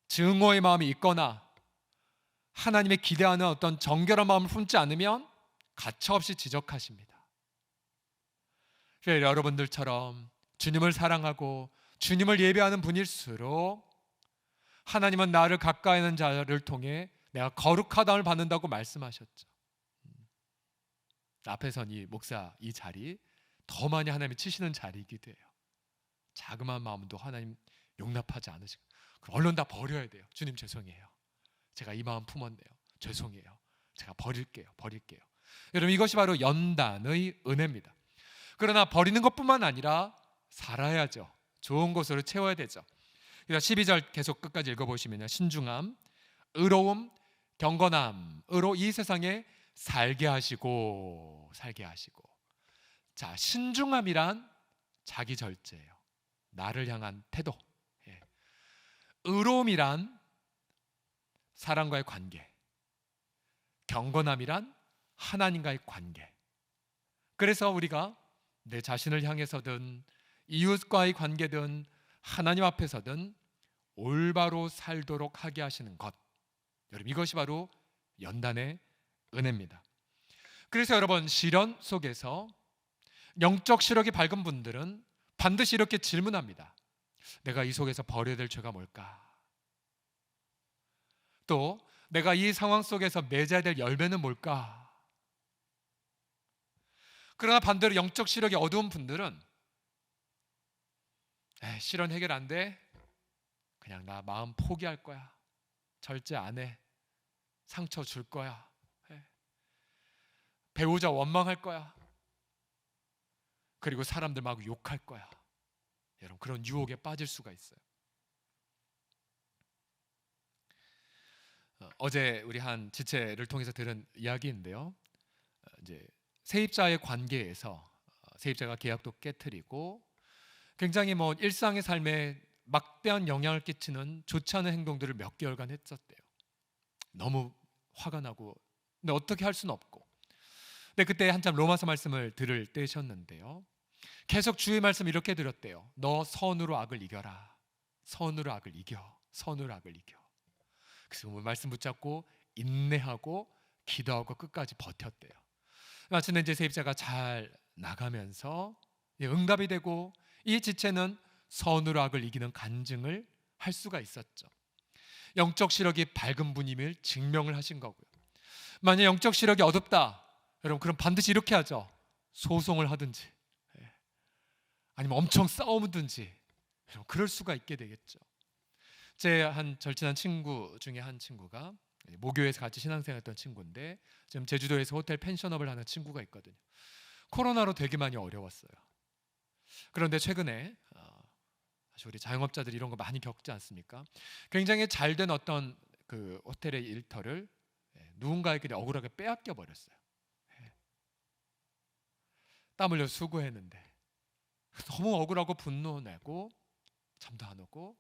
증오의 마음이 있거나 하나님의 기대하는 어떤 정결한 마음을 품지 않으면 가차없이 지적하십니다. 그래서 여러분들처럼 주님을 사랑하고 주님을 예배하는 분일수록 하나님은 나를 가까이 하는 자를 통해 내가 거룩하다움을 받는다고 말씀하셨죠. 앞에선 이 목사 이 자리 더 많이 하나님이 치시는 자리이기도 해요. 자그마한 마음도 하나님 용납하지 않으시고 그럼 얼른 다 버려야 돼요. 주님 죄송해요. 제가 이 마음 품었네요. 죄송해요. 제가 버릴게요. 여러분, 이것이 바로 연단의 은혜입니다. 그러나 버리는 것뿐만 아니라 살아야죠. 좋은 것으로 채워야 되죠. 그래서 12절 계속 끝까지 읽어보시면 신중함, 의로움, 경건함으로 이 세상에 살게 하시고. 자, 신중함이란 자기 절제예요. 나를 향한 태도. 의로움이란 사람과의 관계, 경건함이란 하나님과의 관계. 그래서 우리가 내 자신을 향해서든 이웃과의 관계든 하나님 앞에서든 올바로 살도록 하게 하시는 것, 여러분, 이것이 바로 연단의 은혜입니다. 그래서 여러분, 시련 속에서 영적 시력이 밝은 분들은 반드시 이렇게 질문합니다. 내가 이 속에서 버려야 될 죄가 뭘까? 또 내가 이 상황 속에서 맺어야 될 열매는 뭘까? 그러나 반대로 영적 시력이 어두운 분들은 시련 해결 안 돼? 그냥 나 마음 포기할 거야. 절제 안 해. 상처 줄 거야. 배우자 원망할 거야. 그리고 사람들 막 욕할 거야. 여러분, 그런 유혹에 빠질 수가 있어요. 어제 우리 한 지체를 통해서 들은 이야기인데요. 이제 세입자의 관계에서 세입자가 계약도 깨트리고 굉장히 일상의 삶에 막대한 영향을 끼치는 좋지 않은 행동들을 몇 개월간 했었대요. 너무 화가 나고 근데 어떻게 할 수는 없고. 근데 그때 한참 로마서 말씀을 들을 때셨는데요. 계속 주의 말씀 이렇게 드렸대요. 너 선으로 악을 이겨라. 선으로 악을 이겨. 그래서 말씀 붙잡고 인내하고 기도하고 끝까지 버텼대요. 마침내 이제 세입자가 잘 나가면서 응답이 되고 이 지체는 선으로 악을 이기는 간증을 할 수가 있었죠. 영적 시력이 밝은 분임을 증명을 하신 거고요. 만약 영적 시력이 어둡다, 여러분, 그럼 반드시 이렇게 하죠. 소송을 하든지 아니면 엄청 싸우든지, 여러분, 그럴 수가 있게 되겠죠. 제 한 절친한 친구 중에 한 친구가 모교에서 같이 신앙생활했던 친구인데 지금 제주도에서 호텔 펜션업을 하는 친구가 있거든요. 코로나로 되게 많이 어려웠어요. 그런데 최근에 사실 우리 자영업자들이 이런 거 많이 겪지 않습니까? 굉장히 잘된 어떤 그 호텔의 일터를 누군가에게 억울하게 빼앗겨 버렸어요. 땀 흘려 수고했는데 너무 억울하고 분노내고 잠도 안 오고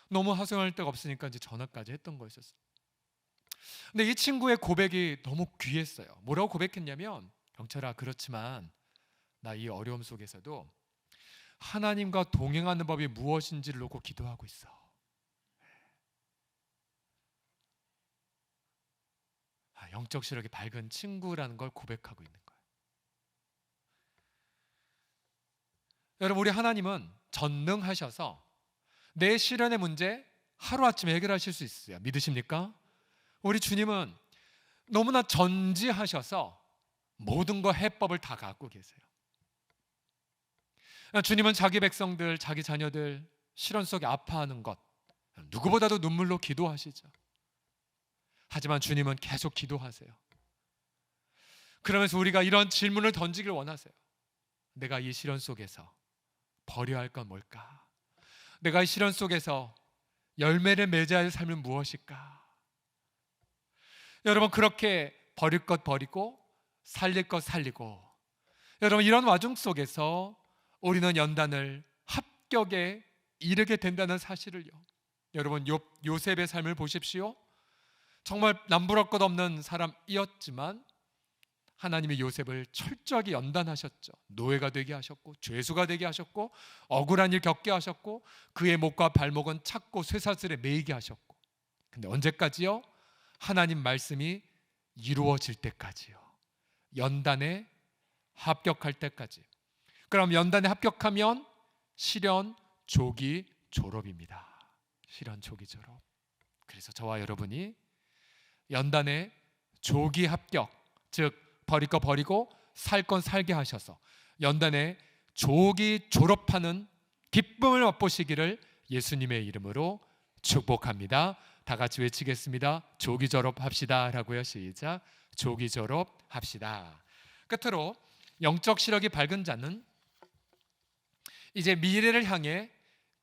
너무 하소연할 데가 없으니까 이제 전화까지 했던 거였었어요. 근데 이 친구의 고백이 너무 귀했어요. 뭐라고 고백했냐면, 경철아, 그렇지만 나 이 어려움 속에서도 하나님과 동행하는 법이 무엇인지를 놓고 기도하고 있어. 영적 시력이 밝은 친구라는 걸 고백하고 있는 거예요. 여러분, 우리 하나님은 전능하셔서 내 시련의 문제 하루아침에 해결하실 수 있어요. 믿으십니까? 우리 주님은 너무나 전지하셔서 모든 거 해법을 다 갖고 계세요. 주님은 자기 백성들, 자기 자녀들 시련 속에 아파하는 것 누구보다도 눈물로 기도하시죠. 하지만 주님은 계속 기도하세요. 그러면서 우리가 이런 질문을 던지길 원하세요. 내가 이 시련 속에서 버려야 할 건 뭘까? 내가 이 시련 속에서 열매를 맺어야 할 삶은 무엇일까? 여러분, 그렇게 버릴 것 버리고 살릴 것 살리고, 여러분, 이런 와중 속에서 우리는 연단을 합격에 이르게 된다는 사실을요. 여러분, 요셉의 삶을 보십시오. 정말 남부럴 것 없는 사람이었지만 하나님이 요셉을 철저하게 연단하셨죠. 노예가 되게 하셨고, 죄수가 되게 하셨고, 억울한 일 겪게 하셨고, 그의 목과 발목은 찼고 쇠사슬에 매이게 하셨고, 근데 언제까지요? 하나님 말씀이 이루어질 때까지요. 연단에 합격할 때까지. 그럼 연단에 합격하면 시련 조기 졸업입니다. 시련 조기 졸업. 그래서 저와 여러분이 연단에 조기 합격, 즉 버릴 거 버리고 살 건 살게 하셔서 연단에 조기 졸업하는 기쁨을 맛보시기를 예수님의 이름으로 축복합니다. 다 같이 외치겠습니다. 조기 졸업합시다 라고요. 시작. 조기 졸업합시다. 끝으로 영적 시력이 밝은 자는 이제 미래를 향해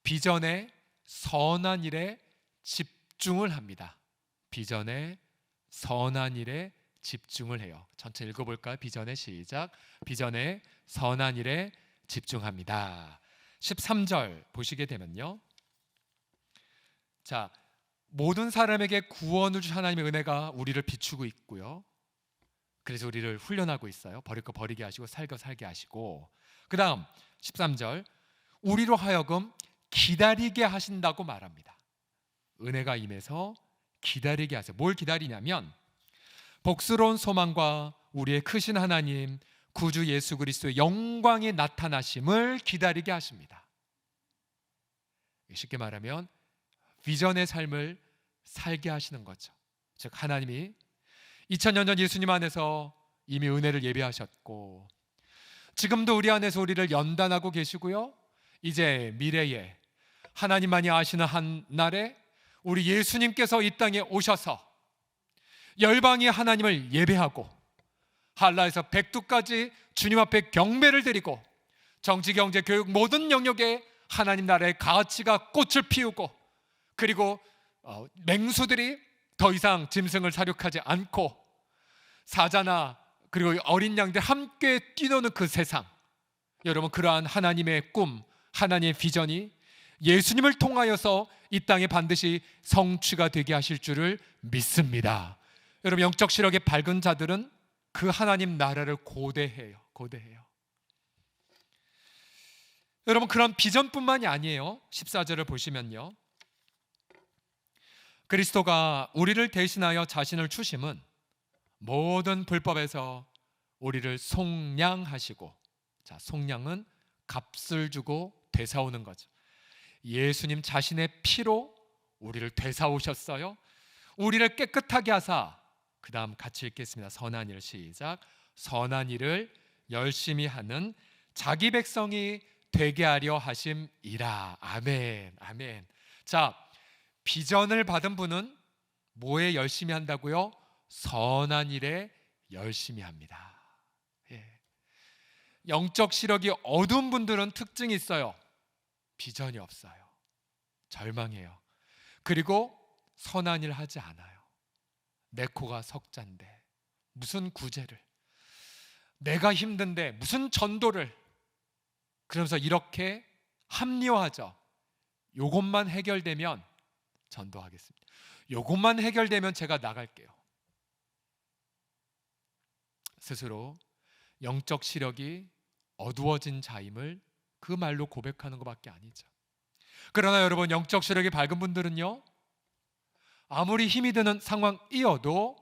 비전의 선한 일에 집중을 합니다. 비전의 선한 일에 집중을 해요. 전체 읽어볼까요? 비전의 시작. 비전의 선한 일에 집중합니다. 13절 보시게 되면요, 자, 모든 사람에게 구원을 주신 하나님의 은혜가 우리를 비추고 있고요. 그래서 우리를 훈련하고 있어요. 버릴 거 버리게 하시고 살 거 살게 하시고, 그 다음 13절, 우리로 하여금 기다리게 하신다고 말합니다. 은혜가 임해서 기다리게 하세요. 뭘 기다리냐면 복스러운 소망과 우리의 크신 하나님 구주 예수 그리스도의 영광의 나타나심을 기다리게 하십니다. 쉽게 말하면 비전의 삶을 살게 하시는 거죠. 즉 하나님이 2000년 전 예수님 안에서 이미 은혜를 예비하셨고, 지금도 우리 안에서 우리를 연단하고 계시고요, 이제 미래에 하나님만이 아시는 한 날에 우리 예수님께서 이 땅에 오셔서 열방이 하나님을 예배하고 한라에서 백두까지 주님 앞에 경배를 드리고 정치, 경제, 교육 모든 영역에 하나님 나라의 가치가 꽃을 피우고, 그리고 맹수들이 더 이상 짐승을 사육하지 않고 사자나 그리고 어린 양들 함께 뛰노는 그 세상, 여러분, 그러한 하나님의 꿈, 하나님의 비전이 예수님을 통하여서 이 땅에 반드시 성취가 되게 하실 줄을 믿습니다. 여러분, 영적 시력의 밝은 자들은 그 하나님 나라를 고대해요. 여러분, 그런 비전뿐만이 아니에요. 14절을 보시면요, 그리스도가 우리를 대신하여 자신을 주심은 모든 불법에서 우리를 속량하시고, 자, 속량은 값을 주고 되사오는 거죠. 예수님 자신의 피로 우리를 되사오셨어요. 우리를 깨끗하게 하사, 그 다음 같이 읽겠습니다. 선한 일 시작. 선한 일을 열심히 하는 자기 백성이 되게 하려 하심이라. 아멘, 아멘. 자, 비전을 받은 분은 뭐에 열심히 한다고요? 선한 일에 열심히 합니다. 예. 영적 시력이 어두운 분들은 특징이 있어요. 비전이 없어요. 절망해요. 그리고 선한 일 하지 않아요. 내 코가 석잔데 무슨 구제를, 내가 힘든데 무슨 전도를, 그러면서 이렇게 합리화하죠. 요것만 해결되면 전도하겠습니다. 요것만 해결되면 제가 나갈게요. 스스로 영적 시력이 어두워진 자임을 그 말로 고백하는 것밖에 아니죠. 그러나 여러분, 영적 시력이 밝은 분들은요, 아무리 힘이 드는 상황이어도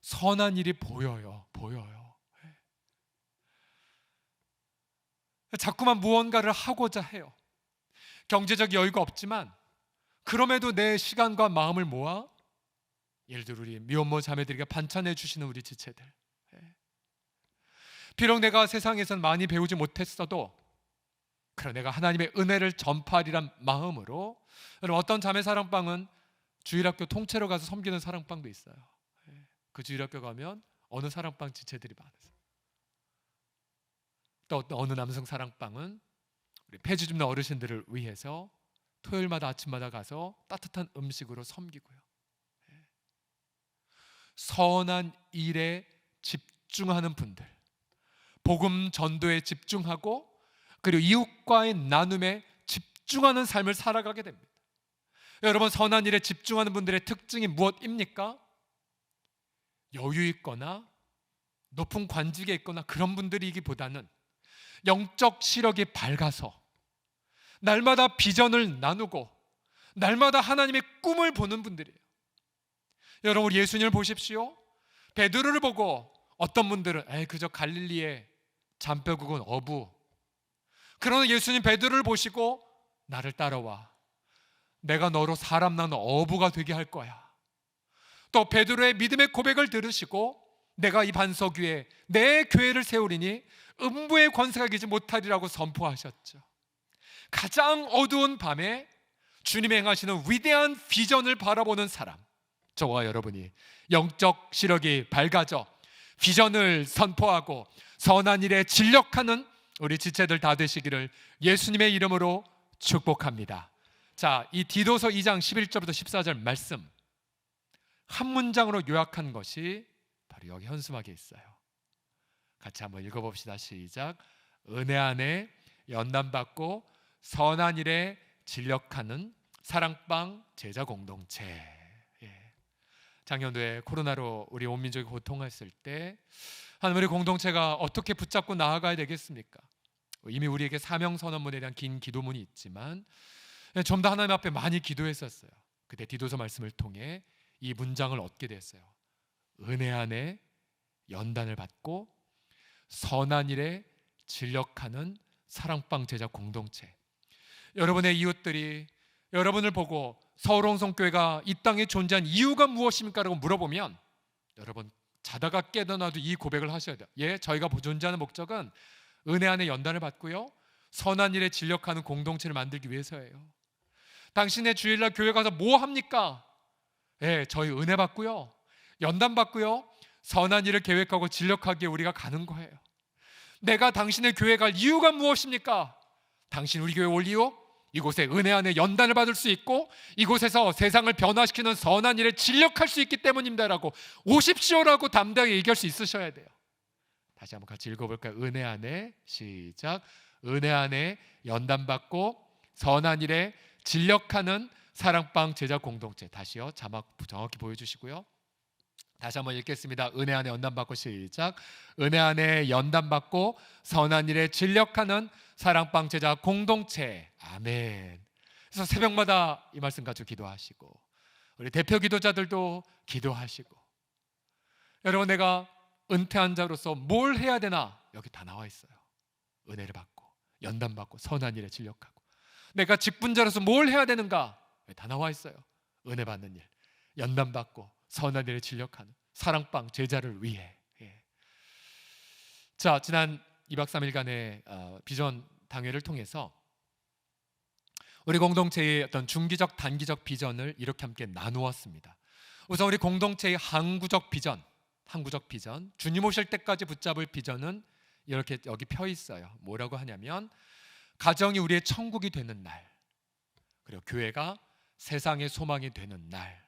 선한 일이 보여요. 자꾸만 무언가를 하고자 해요. 경제적 여유가 없지만 그럼에도 내 시간과 마음을 모아, 예를 들어 우리 미혼모 자매들에게 반찬해 주시는 우리 지체들, 비록 내가 세상에선 많이 배우지 못했어도 그래 내가 하나님의 은혜를 전파하리란 마음으로, 여러분, 어떤 자매 사랑방은 주일학교 통째로 가서 섬기는 사랑방도 있어요. 그 주일학교 가면 어느 사랑방 지체들이 많아서, 또 어느 남성 사랑방은 우리 폐지 줍는 어르신들을 위해서 토요일마다 아침마다 가서 따뜻한 음식으로 섬기고요. 선한 일에 집중하는 분들, 복음 전도에 집중하고 그리고 이웃과의 나눔에 집중하는 삶을 살아가게 됩니다. 여러분, 선한 일에 집중하는 분들의 특징이 무엇입니까? 여유 있거나 높은 관직에 있거나 그런 분들이기보다는 영적 시력이 밝아서 날마다 비전을 나누고 날마다 하나님의 꿈을 보는 분들이에요. 여러분, 우리 예수님을 보십시오. 베드로를 보고 어떤 분들은 그저 갈릴리의 잔뼈국은 어부. 그러나 예수님 베드로를 보시고 나를 따라와. 내가 너로 사람 낳는 어부가 되게 할 거야. 또 베드로의 믿음의 고백을 들으시고 내가 이 반석 위에 내 교회를 세우리니 음부의 권세가 이기지 못하리라고 선포하셨죠. 가장 어두운 밤에 주님이 행하시는 위대한 비전을 바라보는 사람, 저와 여러분이 영적 시력이 밝아져 비전을 선포하고 선한 일에 진력하는 우리 지체들 다 되시기를 예수님의 이름으로 축복합니다. 자, 이 디도서 2장 11절부터 14절 말씀 한 문장으로 요약한 것이 바로 여기 현수막에 있어요. 같이 한번 읽어봅시다. 시작. 은혜 안에 연단받고 선한 일에 진력하는 사랑방 제자 공동체. 작년도에 코로나로 우리 온 민족이 고통했을 때 하나님, 우리 공동체가 어떻게 붙잡고 나아가야 되겠습니까? 이미 우리에게 사명 선언문에 대한 긴 기도문이 있지만 좀 더 하나님 앞에 많이 기도했었어요. 그때 디도서 말씀을 통해 이 문장을 얻게 됐어요. 은혜 안에 연단을 받고 선한 일에 진력하는 사랑방 제자 공동체. 여러분의 이웃들이 여러분을 보고 서울홍성교회가 이 땅에 존재한 이유가 무엇입니까? 라고 물어보면 여러분 자다가 깨어나도 이 고백을 하셔야 돼요. 저희가 존재하는 목적은 은혜 안에 연단을 받고요, 선한 일에 진력하는 공동체를 만들기 위해서예요. 당신의 주일날 교회 가서 뭐 합니까? 저희 은혜 받고요, 연단 받고요, 선한 일을 계획하고 진력하기에 우리가 가는 거예요. 내가 당신의 교회 갈 이유가 무엇입니까? 당신 우리 교회 올 이유? 이곳에 은혜 안에 연단을 받을 수 있고 이곳에서 세상을 변화시키는 선한 일에 진력할 수 있기 때문입니다라고 오십시오라고 담대하게 얘기할 수 있으셔야 돼요. 다시 한번 같이 읽어볼까요? 은혜 안에, 시작. 은혜 안에 연단 받고 선한 일에 진력하는 사랑방 제자 공동체. 다시요, 자막 정확히 보여주시고요. 다시 한번 읽겠습니다. 은혜 안에 연단 받고, 시작. 은혜 안에 연단 받고 선한 일에 진력하는 사랑방 제자 공동체. 아멘. 그래서 새벽마다 이 말씀 가지고 기도하시고 우리 대표 기도자들도 기도하시고, 여러분 내가 은퇴한 자로서 뭘 해야 되나? 여기 다 나와 있어요. 은혜를 받고 연단 받고 선한 일에 진력하고. 내가 직분자로서 뭘 해야 되는가? 여기 다 나와 있어요. 은혜 받는 일, 연단 받고 선한 일에 진력하는 사랑방 제자를 위해. 자, 지난 2박 3일간의 비전 당회를 통해서 우리 공동체의 어떤 중기적 단기적 비전을 이렇게 함께 나누었습니다. 우선 우리 공동체의 항구적 비전, 주님 오실 때까지 붙잡을 비전은 이렇게 여기 펴 있어요. 뭐라고 하냐면 가정이 우리의 천국이 되는 날, 그리고 교회가 세상의 소망이 되는 날.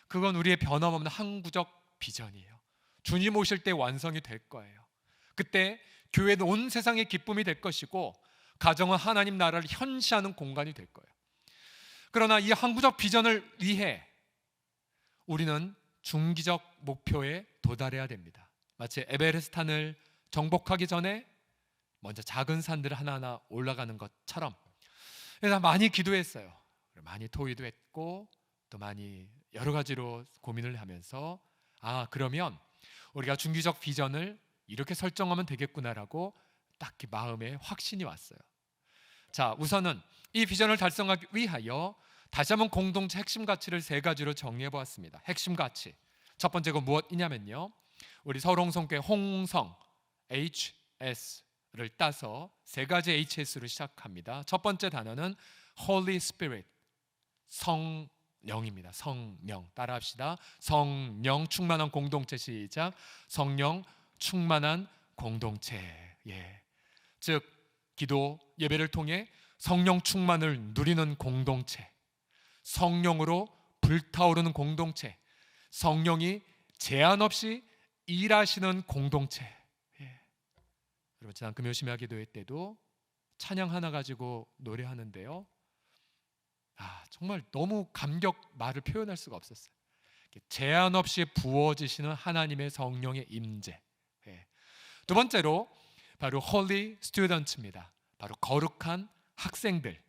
그건 우리의 변함없는 항구적 비전이에요. 주님 오실 때 완성이 될 거예요. 그때 교회는 온 세상의 기쁨이 될 것이고 가정은 하나님 나라를 현시하는 공간이 될 거예요. 그러나 이 항구적 비전을 위해 우리는 중기적 목표에 도달해야 됩니다. 마치 에베레스트산을 정복하기 전에 먼저 작은 산들을 하나하나 올라가는 것처럼. 그래서 많이 기도했어요. 많이 토의도 했고 또 많이 여러 가지로 고민을 하면서 그러면 우리가 중기적 비전을 이렇게 설정하면 되겠구나라고 딱히 마음에 확신이 왔어요. 자, 우선은 이 비전을 달성하기 위하여 다시 한번 공동체 핵심 가치를 3가지로 정리해 보았습니다. 핵심 가치 첫 번째가 무엇이냐면요, 우리 서울홍성교회 홍성 HS를 따서 3가지 HS로 시작합니다. 첫 번째 단어는 Holy Spirit, 성령입니다. 성령, 따라합시다. 성령 충만한 공동체. 시작. 성령 충만한 공동체. 즉 기도, 예배를 통해 성령 충만을 누리는 공동체, 성령으로 불타오르는 공동체, 성령이 제한 없이 일하시는 공동체. 예. 여러분 지난 금요 심야 기도회 때도 찬양 하나 가지고 노래하는데요. 정말 너무 감격 말을 표현할 수가 없었어요. 제한 없이 부어지시는 하나님의 성령의 임재. 예. 두 번째로 바로 Holy Students입니다. 바로 거룩한 학생들.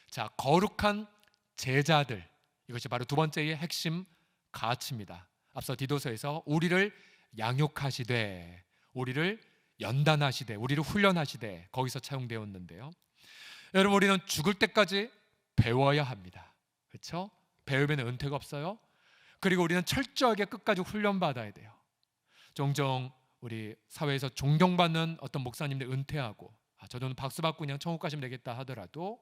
자, 거룩한 제자들. 이것이 바로 두 번째의 핵심 가치입니다. 앞서 디도서에서 우리를 양육하시되, 우리를 연단하시되, 우리를 훈련하시되 거기서 차용되었는데요. 여러분 우리는 죽을 때까지 배워야 합니다. 그렇죠? 배우면 은퇴가 없어요. 그리고 우리는 철저하게 끝까지 훈련받아야 돼요. 종종 우리 사회에서 존경받는 어떤 목사님들 은퇴하고 저는 박수 받고 그냥 천국 가시면 되겠다 하더라도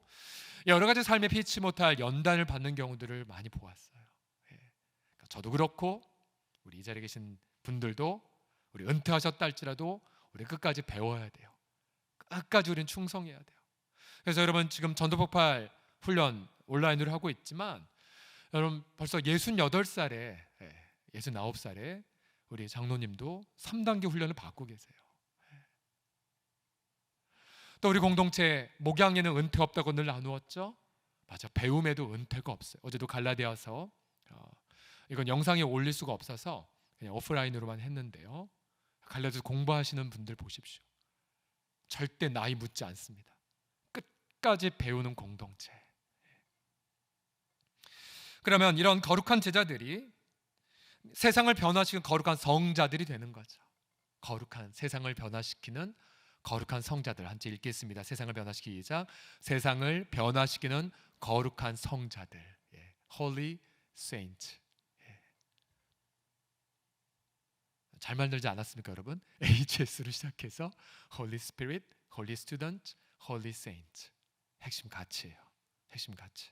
여러 가지 삶에 피치 못할 연단을 받는 경우들을 많이 보았어요. 그러니까 저도 그렇고 우리 이 자리에 계신 분들도 우리 은퇴하셨다 할지라도 우리 끝까지 배워야 돼요. 끝까지 우리는 충성해야 돼요. 그래서 여러분 지금 전도폭발 훈련 온라인으로 하고 있지만 여러분 벌써 68살에 69살에 우리 장로님도 3단계 훈련을 받고 계세요. 또 우리 공동체 목양에는 은퇴 없다고 늘 나누었죠. 맞아, 배움에도 은퇴가 없어요. 어제도 갈라디아서 이건 영상에 올릴 수가 없어서 그냥 오프라인으로만 했는데요. 갈라디아서 공부하시는 분들 보십시오. 절대 나이 묻지 않습니다. 끝까지 배우는 공동체. 그러면 이런 거룩한 제자들이 세상을 변화시키는 거룩한 성자들이 되는 거죠. 거룩한 세상을 변화시키는 거룩한 성자들. 한번 읽겠습니다. 세상을 변화시키자. 세상을 변화시키는 거룩한 성자들. Holy Saint. 잘 만들지 않았습니까, 여러분? HS로 시작해서 Holy Spirit, Holy Student, Holy Saint. 핵심 가치예요. 핵심 가치.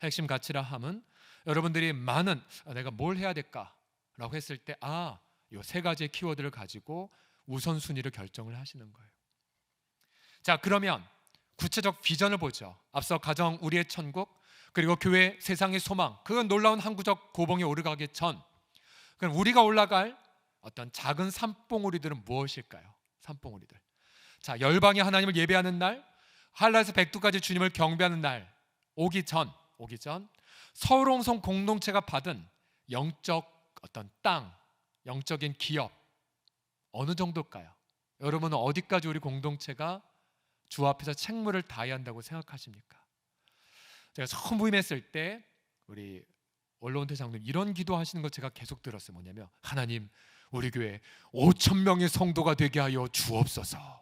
핵심 가치라 함은 여러분들이 많은 내가 뭘 해야 될까라고 했을 때 이 세 가지의 키워드를 가지고 우선순위를 결정을 하시는 거예요. 자, 그러면 구체적 비전을 보죠. 앞서 가정, 우리의 천국, 그리고 교회, 세상의 소망, 그 놀라운 항구적 고봉에 오르가기 전 그럼 우리가 올라갈 어떤 작은 산봉우리들은 무엇일까요? 산봉우리들. 자, 열방이 하나님을 예배하는 날, 한라에서 백두까지 주님을 경배하는 날 오기 전 서울홍성 공동체가 받은 영적 어떤 땅, 영적인 기업 어느 정도일까요? 여러분은 어디까지 우리 공동체가 주 앞에서 책무를 다해야 한다고 생각하십니까? 제가 처음 부임했을 때 우리 원로원태 장로님 이런 기도하시는 거 제가 계속 들었어요. 뭐냐면 하나님 우리 교회 5,000명의 성도가 되게 하여 주옵소서.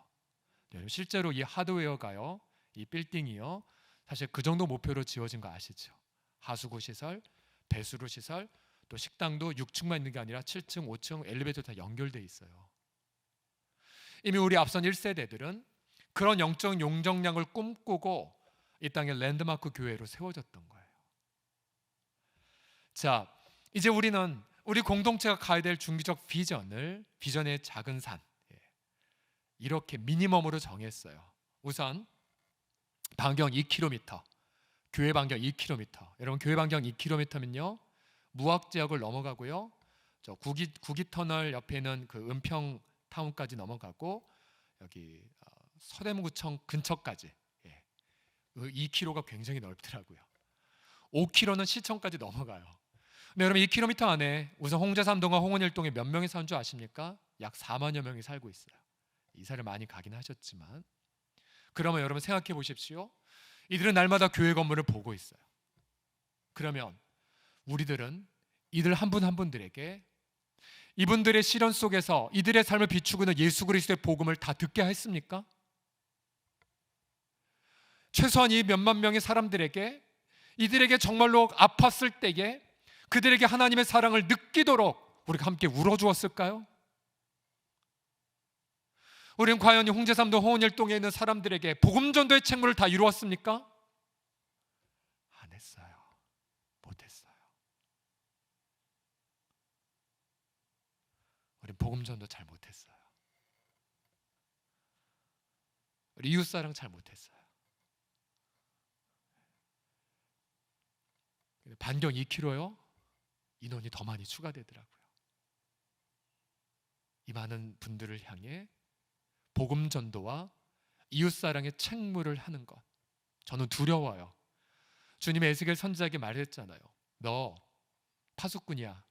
실제로 이 하드웨어가요, 이 빌딩이요, 사실 그 정도 목표로 지어진 거 아시죠? 하수구 시설, 배수로 시설, 또 식당도 6층만 있는 게 아니라 7층, 5층 엘리베이터 다 연결돼 있어요. 이미 우리 앞선 1세대들은 그런 영적 용적량을 꿈꾸고 이 땅에 랜드마크 교회로 세워졌던 거예요. 자, 이제 우리는 우리 공동체가 가야 될 중기적 비전의 작은 산, 이렇게 미니멈으로 정했어요. 우선 반경 2km, 교회 반경 2km. 여러분 교회 반경 2km면요 무학지역을 넘어가고요, 저 구기터널 옆에 있는 그 은평 타운까지 넘어가고 여기 서대문구청 근처까지 2km가 굉장히 넓더라고요. 5km는 시청까지 넘어가요. 근데 여러분 2km 안에 우선 홍제삼동과 홍은일동에 몇 명이 사는 줄 아십니까? 약 4만여 명이 살고 있어요. 이사를 많이 가긴 하셨지만 그러면 여러분 생각해 보십시오. 이들은 날마다 교회 건물을 보고 있어요. 그러면 우리들은 이들 한 분 한 분들에게 이분들의 시련 속에서 이들의 삶을 비추고 있는 예수 그리스도의 복음을 다 듣게 했습니까? 최소한 이 몇만 명의 사람들에게 이들에게 정말로 아팠을 때에 그들에게 하나님의 사랑을 느끼도록 우리가 함께 울어주었을까요? 우리는 과연 홍제삼도 홍은일동에 있는 사람들에게 복음전도의 책무를 다 이루었습니까? 안 했어요. 못했어요. 우린 복음전도 잘 못했어요. 우리 이웃사랑 잘 못했어요. 반경 2km요. 인원이 더 많이 추가되더라고요. 이 많은 분들을 향해 복음 전도와 이웃사랑의 책무를 하는 것, 저는 두려워요. 주님의 에스겔 선지자에게 말했잖아요. 너 파수꾼이야.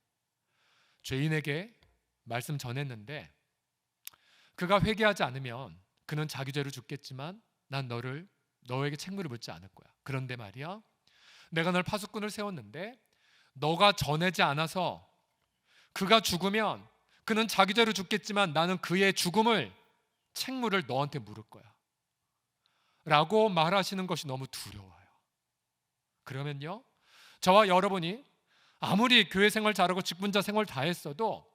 죄인에게 말씀 전했는데 그가 회개하지 않으면 그는 자기 죄로 죽겠지만 난 너에게 책무를 묻지 않을 거야. 그런데 말이야, 내가 널 파수꾼을 세웠는데 너가 전하지 않아서 그가 죽으면 그는 자기 죄로 죽겠지만 나는 그의 죽음을 책무를 너한테 물을 거야 라고 말하시는 것이 너무 두려워요. 그러면요, 저와 여러분이 아무리 교회 생활 잘하고 직분자 생활 다 했어도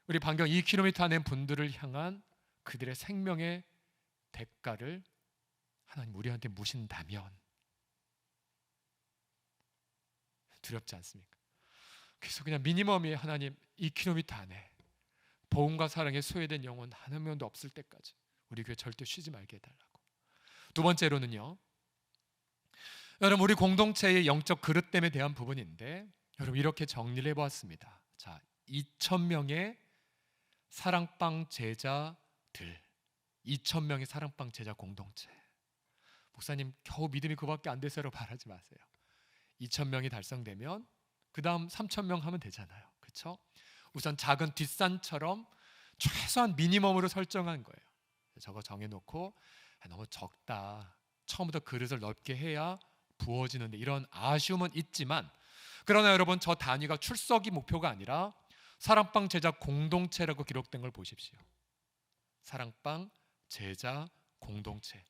우리 반경 2km 안에 분들을 향한 그들의 생명의 대가를 하나님 우리한테 무신다면 두렵지 않습니까? 그래서 그냥 미니멈이 하나님 2km 안에 복음과 사랑에 소외된 영혼 한 명도 없을 때까지 우리 교회 절대 쉬지 말게 해달라고. 두 번째로는요, 여러분 우리 공동체의 영적 그릇됨에 대한 부분인데 여러분 이렇게 정리를 해보았습니다. 자, 2,000명의 사랑방 제자들, 2,000명의 사랑방 제자 공동체. 목사님 겨우 믿음이 그밖에 안 돼서라고 말하지 마세요. 2,000명이 달성되면 그 다음 3,000명 하면 되잖아요. 그렇죠? 우선 작은 뒷산처럼 최소한 미니멈으로 설정한 거예요. 저거 정해놓고 너무 적다, 처음부터 그릇을 넓게 해야 부어지는데 이런 아쉬움은 있지만, 그러나 여러분 저 단위가 출석이 목표가 아니라 사랑방 제자 공동체라고 기록된 걸 보십시오. 사랑방 제자 공동체.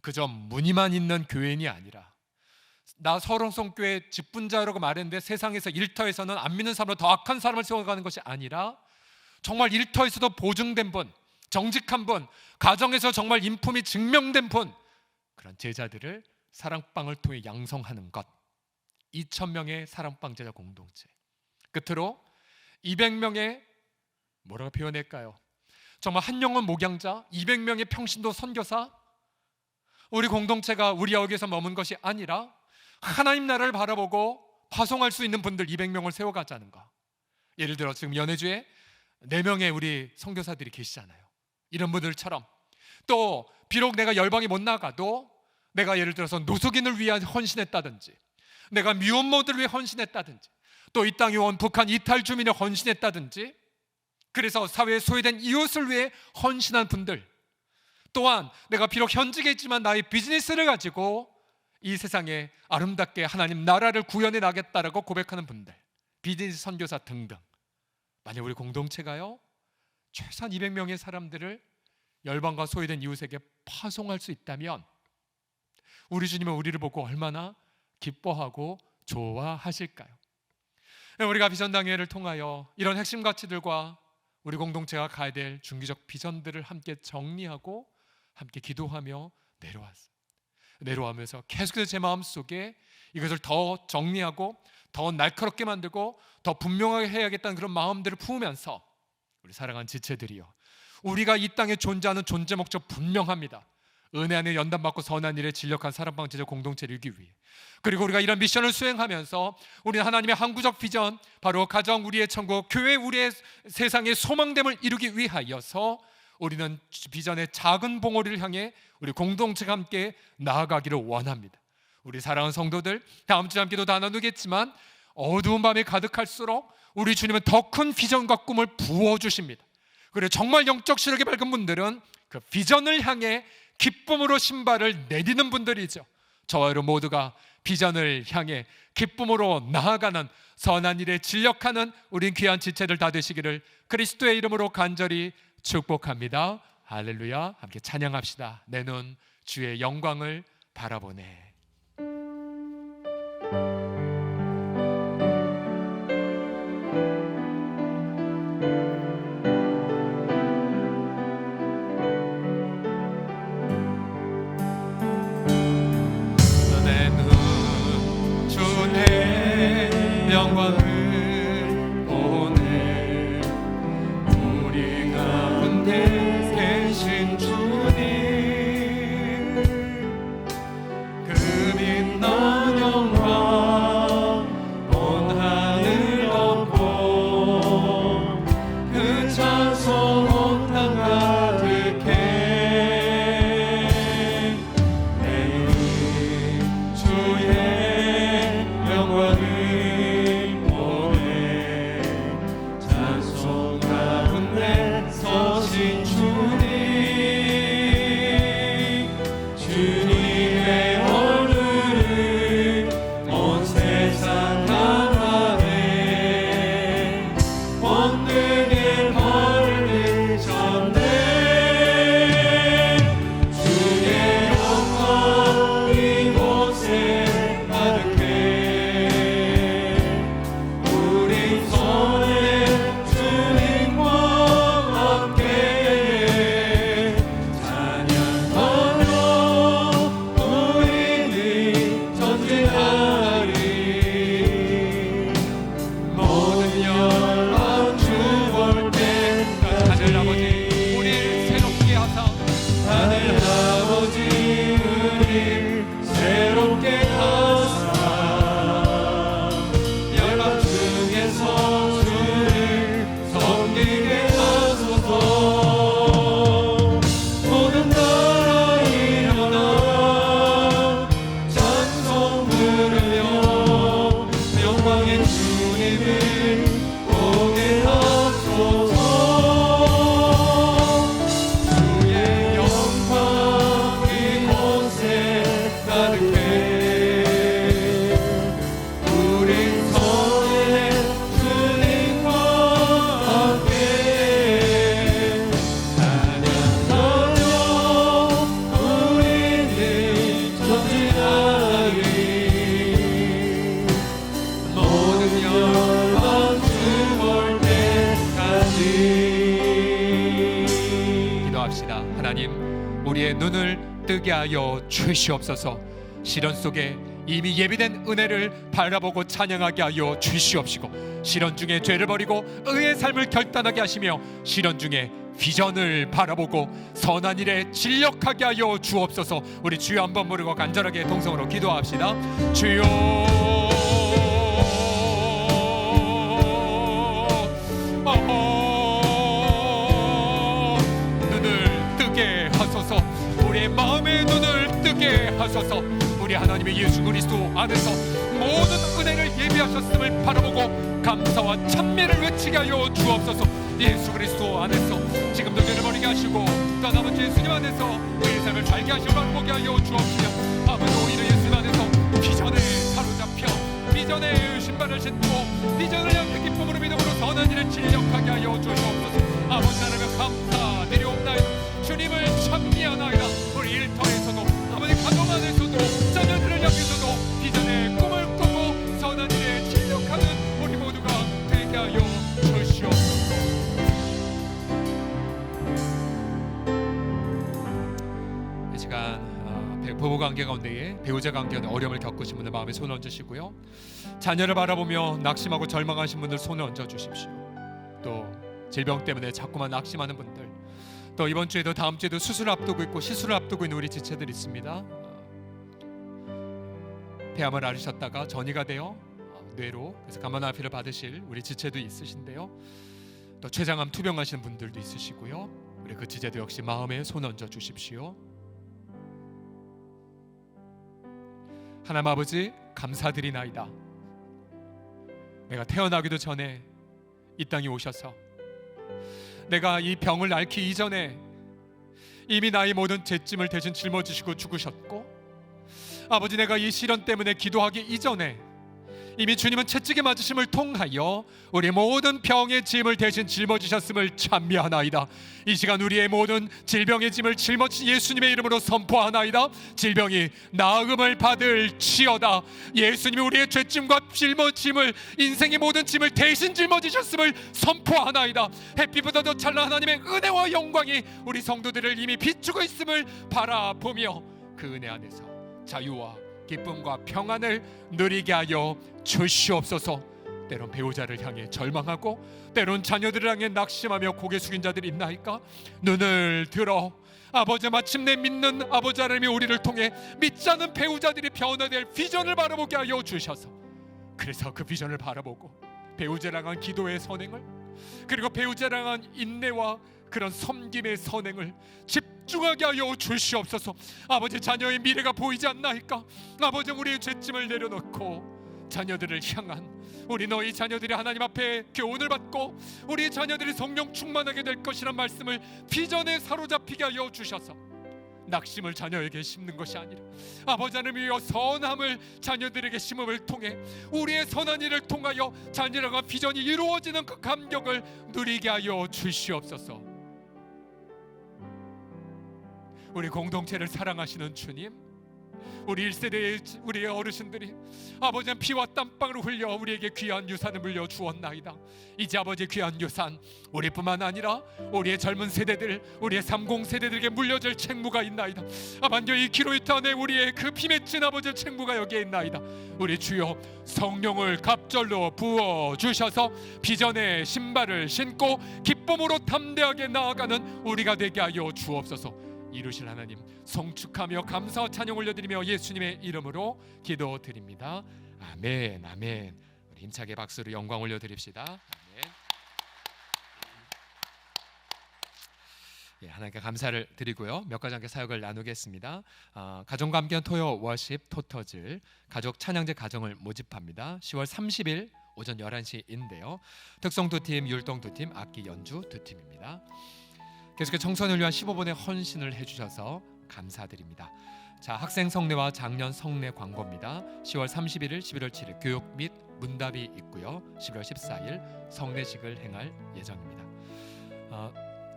그저 문의만 있는 교인이 아니라 나 서롱성교회 직분자라고 말했는데 세상에서 일터에서는 안 믿는 사람으로 더 악한 사람을 세워가는 것이 아니라 정말 일터에서도 보증된 분, 정직한 분, 가정에서 정말 인품이 증명된 분, 그런 제자들을 사랑방을 통해 양성하는 것. 2,000명의 사랑방 제자 공동체. 끝으로 200명의 뭐라고 표현할까요? 정말 한 영혼 목양자, 200명의 평신도 선교사. 우리 공동체가 우리 여기에서 머문 것이 아니라 하나님 나라를 바라보고 파송할 수 있는 분들 200명을 세워가자는 거. 예를 들어 지금 연해주에 4명의 우리 선교사들이 계시잖아요. 이런 분들처럼 또 비록 내가 열방이 못 나가도 내가 예를 들어서 노숙인을 위해 헌신했다든지, 내가 미혼모들을 위해 헌신했다든지, 또 이 땅에 온 북한 이탈 주민을 헌신했다든지, 그래서 사회에 소외된 이웃을 위해 헌신한 분들, 또한 내가 비록 현직에 있지만 나의 비즈니스를 가지고 이 세상에 아름답게 하나님 나라를 구현해 나겠다라고 고백하는 분들, 비즈니스 선교사 등등. 만약 우리 공동체가요 최소한 200명의 사람들을 열방과 소외된 이웃에게 파송할 수 있다면 우리 주님은 우리를 보고 얼마나 기뻐하고 좋아하실까요? 우리가 비전당회를 통하여 이런 핵심 가치들과 우리 공동체가 가야 될 중기적 비전들을 함께 정리하고 함께 기도하며 내려와면서 계속해서 제 마음속에 이것을 더 정리하고 더 날카롭게 만들고 더 분명하게 해야겠다는 그런 마음들을 품으면서 우리 사랑하는 지체들이요, 우리가 이 땅에 존재하는 존재 목적 분명합니다. 은혜 안에 연단받고 선한 일에 진력한 사랑방 제자 공동체를 이루기 위해, 그리고 우리가 이런 미션을 수행하면서 우리는 하나님의 항구적 비전, 바로 가정 우리의 천국, 교회 우리의 세상의 소망됨을 이루기 위하여서 우리는 비전의 작은 봉우리를 향해 우리 공동체가 함께 나아가기를 원합니다. 우리 사랑하는 성도들, 다음 주 함께도 다 나누겠지만 어두운 밤이 가득할수록 우리 주님은 더 큰 비전과 꿈을 부어주십니다. 그리고 정말 영적 시력이 밝은 분들은 그 비전을 향해 기쁨으로 신발을 내디는 분들이죠. 저와 여러분 모두가 비전을 향해 기쁨으로 나아가는 선한 일에 진력하는 우린 귀한 지체들 다 되시기를 그리스도의 이름으로 간절히 축복합니다. 할렐루야. 함께 찬양합시다. 내 눈 주의 영광을 바라보네. 내 눈 주의 영광을 보네. 우리 가운데 계신 주님 오게 하소서. 주의 영광 이곳에 가득해. 우리 선의 주님과 함께 찬양하며 우리는 전진하리. 모든 열방 주볼 때까지. 기도합시다. 하나님, 우리의 눈을 뜨게 하여 주시옵소서. 시련 속에 이미 예비된 은혜를 바라보고 찬양하게 하여 주시옵시고, 시련 중에 죄를 버리고 의의 삶을 결단하게 하시며, 시련 중에 비전을 바라보고 선한 일에 진력하게 하여 주옵소서. 우리 주여 한번 부르고 간절하게 동성으로 기도합시다. 주여, 눈을 뜨게 하소서. 우리의 마음의 눈을 뜨게 하소서. 우리 하나님의 예수 그리스도 안에서 모든 은혜를 예비하셨음을 바라보고 감사와 찬미를 외치게 하여 주옵소서. 예수 그리스도 안에서 지금도 죄를 버리게 하시고 떠나면 예수님 안에서 우리의 삶을 살게 하시고 바라보게 하여 주옵시며, 아버지 오히려 예수님 안에서 비전에 사로잡혀 비전의 신발을 신고 비전을 향해 기쁨으로 믿음으로 선한 일을 진력하게 하여 주시옵소서. 아버지 하나님 감사드리옵나이다. 주님을 찬미하나이다. 우리 일터에서도 아버지 가정 안에서도 자녀들을 향해서도 비전의 꿈을 꾸고 선한 일에 진력하는 우리 모두가 되게 하여 주시옵소서. 이 시간 부부관계 가운데에 배우자 관계에 어려움을 겪으신 분들 마음에 손을 얹으시고요, 자녀를 바라보며 낙심하고 절망하신 분들 손을 얹어 주십시오. 또 질병 때문에 자꾸만 낙심하는 분들, 또 이번 주에도 다음 주에도 수술을 앞두고 있고 시술을 앞두고 있는 우리 지체들 있습니다. 폐암을 앓으셨다가 전이가 되어 뇌로 그래서 감마나피를 받으실 우리 지체도 있으신데요, 또 췌장암 투병하시는 분들도 있으시고요, 우리 그 지체도 역시 마음에 손 얹어 주십시오. 하나님 아버지 감사드리나이다. 내가 태어나기도 전에 이 땅에 오셔서 내가 이 병을 앓기 이전에 이미 나의 모든 죄짐을 대신 짊어지시고 죽으셨고, 아버지 내가 이 시련 때문에 기도하기 이전에 이미 주님은 채찍에 맞으심을 통하여 우리 모든 병의 짐을 대신 짊어지셨음을 찬미하나이다. 이 시간 우리의 모든 질병의 짐을 짊어진 예수님의 이름으로 선포하나이다. 질병이 나음을 받을지어다. 예수님이 우리의 죄짐과 짊어짐을, 인생의 모든 짐을 대신 짊어지셨음을 선포하나이다. 햇빛보다 더 찬란한 하나님의 은혜와 영광이 우리 성도들을 이미 비추고 있음을 바라보며 그 은혜 안에서 자유와 기쁨과 평안을 누리게 하여 주시옵소서. 때론 배우자를 향해 절망하고 때론 자녀들을 향해 낙심하며 고개 숙인 자들이 있나이까? 눈을 들어 아버지, 마침내 믿는 아버지 하나님이 우리를 통해 믿지 않는 배우자들이 변화될 비전을 바라보게 하여 주셔서, 그래서 그 비전을 바라보고 배우자를 향한 기도의 선행을, 그리고 배우자를 향한 인내와 그런 섬김의 선행을 집중하게 하여 주시옵소서. 아버지, 자녀의 미래가 보이지 않나이까? 아버지, 우리의 죄짐을 내려놓고 자녀들을 향한 우리 너희 자녀들이 하나님 앞에 교훈을 받고 우리 자녀들이 성령 충만하게 될 것이란 말씀을 비전에 사로잡히게 하여 주셔서 낙심을 자녀에게 심는 것이 아니라 아버지 하나님이여 선함을 자녀들에게 심음을 통해 우리의 선한 일을 통하여 자녀들과 비전이 이루어지는 그 감격을 누리게 하여 주시옵소서. 우리 공동체를 사랑하시는 주님, 우리 1세대의 우리의 어르신들이 아버지의 피와 땀방울을 흘려 우리에게 귀한 유산을 물려주었나이다. 이제 아버지 귀한 유산 우리뿐만 아니라 우리의 젊은 세대들, 우리의 30세대들에게 물려줄 책무가 있나이다. 아반겨 이 킬로미터 안에 우리의 그 피맺힌 아버지의 책무가 여기에 있나이다. 우리 주여 성령을 갑절로 부어주셔서 비전의 신발을 신고 기쁨으로 담대하게 나아가는 우리가 되게 하여 주옵소서. 이루실 하나님 성축하며 감사와 찬양 올려드리며 예수님의 이름으로 기도드립니다. 아멘, 아멘. 우리 힘차게 박수로 영광 올려드립시다. 아멘. 예, 하나님께 감사를 드리고요, 몇 가지 함께 사역을 나누겠습니다. 가정과 함께한 토요 워십 토터즐 가족 찬양제 가정을 모집합니다. 10월 30일 오전 11시인데요. 특성 2팀, 율동 2팀, 악기 연주 2팀입니다. 계속해서 청소년을 위한 15분의 헌신을 해주셔서 감사드립니다. 자, 학생 성례와 작년 성례 광고입니다. 10월 31일, 11월 7일 교육 및 문답이 있고요. 11월 14일 성례식을 행할 예정입니다.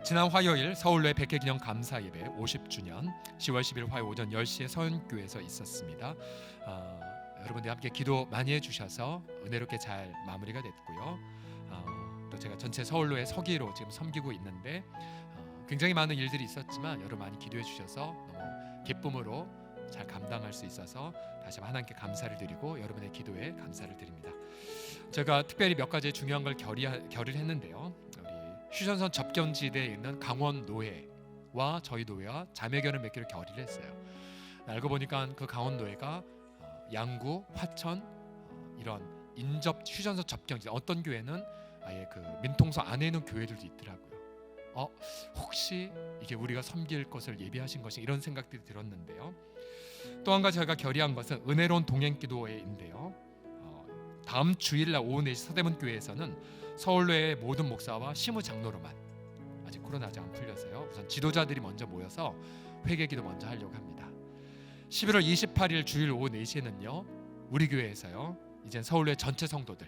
지난 화요일 서울로의 백회기념 감사예배 50주년 10월 10일 화요일 오전 10시에 서현교회에서 있었습니다. 여러분들 함께 기도 많이 해주셔서 은혜롭게 잘 마무리가 됐고요. 또 제가 전체 서울로의 서기로 지금 섬기고 있는데 굉장히 많은 일들이 있었지만 여러분 많이 기도해 주셔서 너무 기쁨으로 잘 감당할 수 있어서 다시 한번 하나님께 감사를 드리고 여러분의 기도에 감사를 드립니다. 제가 특별히 몇 가지 중요한 걸 결의했는데요. 우리 휴전선 접경지대에 있는 강원 노회와 저희 노회와 자매결을 맺기로 결의를 했어요. 알고 보니까 그 강원 노회가 양구, 화천 이런 인접 휴전선 접경지 어떤 교회는 아예 그 민통소 안에 있는 교회들도 있더라고요. 혹시 이게 우리가 섬길 것을 예비하신 것이 이런 생각들이 들었는데요. 또 한 가지 제가 결의한 것은 은혜로운 동행기도회인데요. 다음 주일날 오후 4시 서대문 교회에서는 서울로의 모든 목사와 시무 장로로만 아직 코로나 아직 안 풀려서요. 우선 지도자들이 먼저 모여서 회개기도 먼저 하려고 합니다. 11월 28일 주일 오후 4시에는요. 우리 교회에서요. 이젠 서울로의 전체 성도들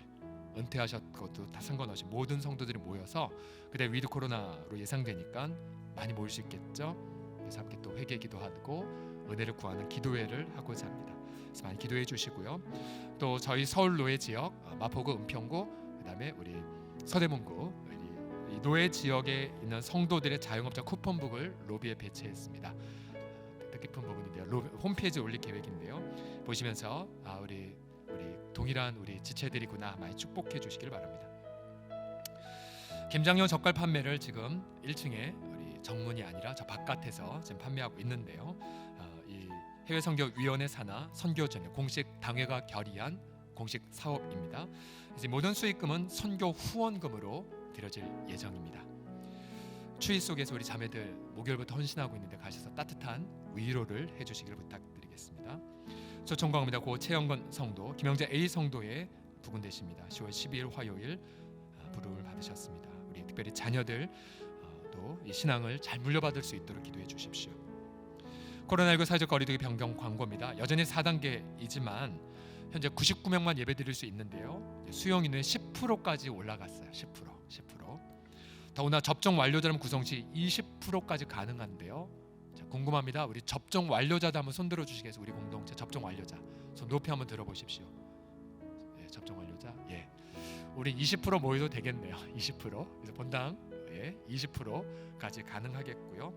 은퇴하셨고도 다 상관없이 모든 성도들이 모여서 그때 위드 코로나로 예상되니까 많이 모일 수 있겠죠. 그래서 함께 또 회개기도 하고 은혜를 구하는 기도회를 하고자 합니다. 그래서 많이 기도해 주시고요. 또 저희 서울 노예 지역 마포구, 은평구, 그다음에 우리 서대문구 이 노예 지역에 있는 성도들의 자영업자 쿠폰북을 로비에 배치했습니다. 뜻깊은 부분인데요. 홈페이지에 올릴 계획인데요. 보시면서 우리 동일한 우리 지체들이구나 많이 축복해 주시길 바랍니다. 김장용 젓갈 판매를 지금 1층에 우리 정문이 아니라 저 바깥에서 지금 판매하고 있는데요. 이 해외 선교 위원회 산하 선교전 공식 당회가 결의한 공식 사업입니다. 이제 모든 수익금은 선교 후원금으로 드려질 예정입니다. 추위 속에서 우리 자매들 목요일부터 헌신하고 있는데 가셔서 따뜻한 위로를 해주시기를 부탁드리겠습니다. 초청광입니다. 고 최영건 성도, 김영재 A 성도의 부근되십니다. 10월 12일 화요일 부름을 받으셨습니다. 우리 특별히 자녀들 또 이 신앙을 잘 물려받을 수 있도록 기도해 주십시오. 코로나19 사회적 거리두기 변경 광고입니다. 여전히 4단계이지만 현재 99명만 예배드릴 수 있는데요. 수용 인원의 10%까지 올라갔어요. 10%. 더구나 접종 완료자는 구성 시 20%까지 가능한데요. 자, 궁금합니다. 우리 접종 완료자도 한번 손 들어 주시겠어요? 우리 공동체 접종 완료자 손 높이 한번 들어보십시오. 예, 접종 완료자. 예, 우리 20% 모여도 되겠네요. 20%. 그래서 본당 20%까지 가능하겠고요.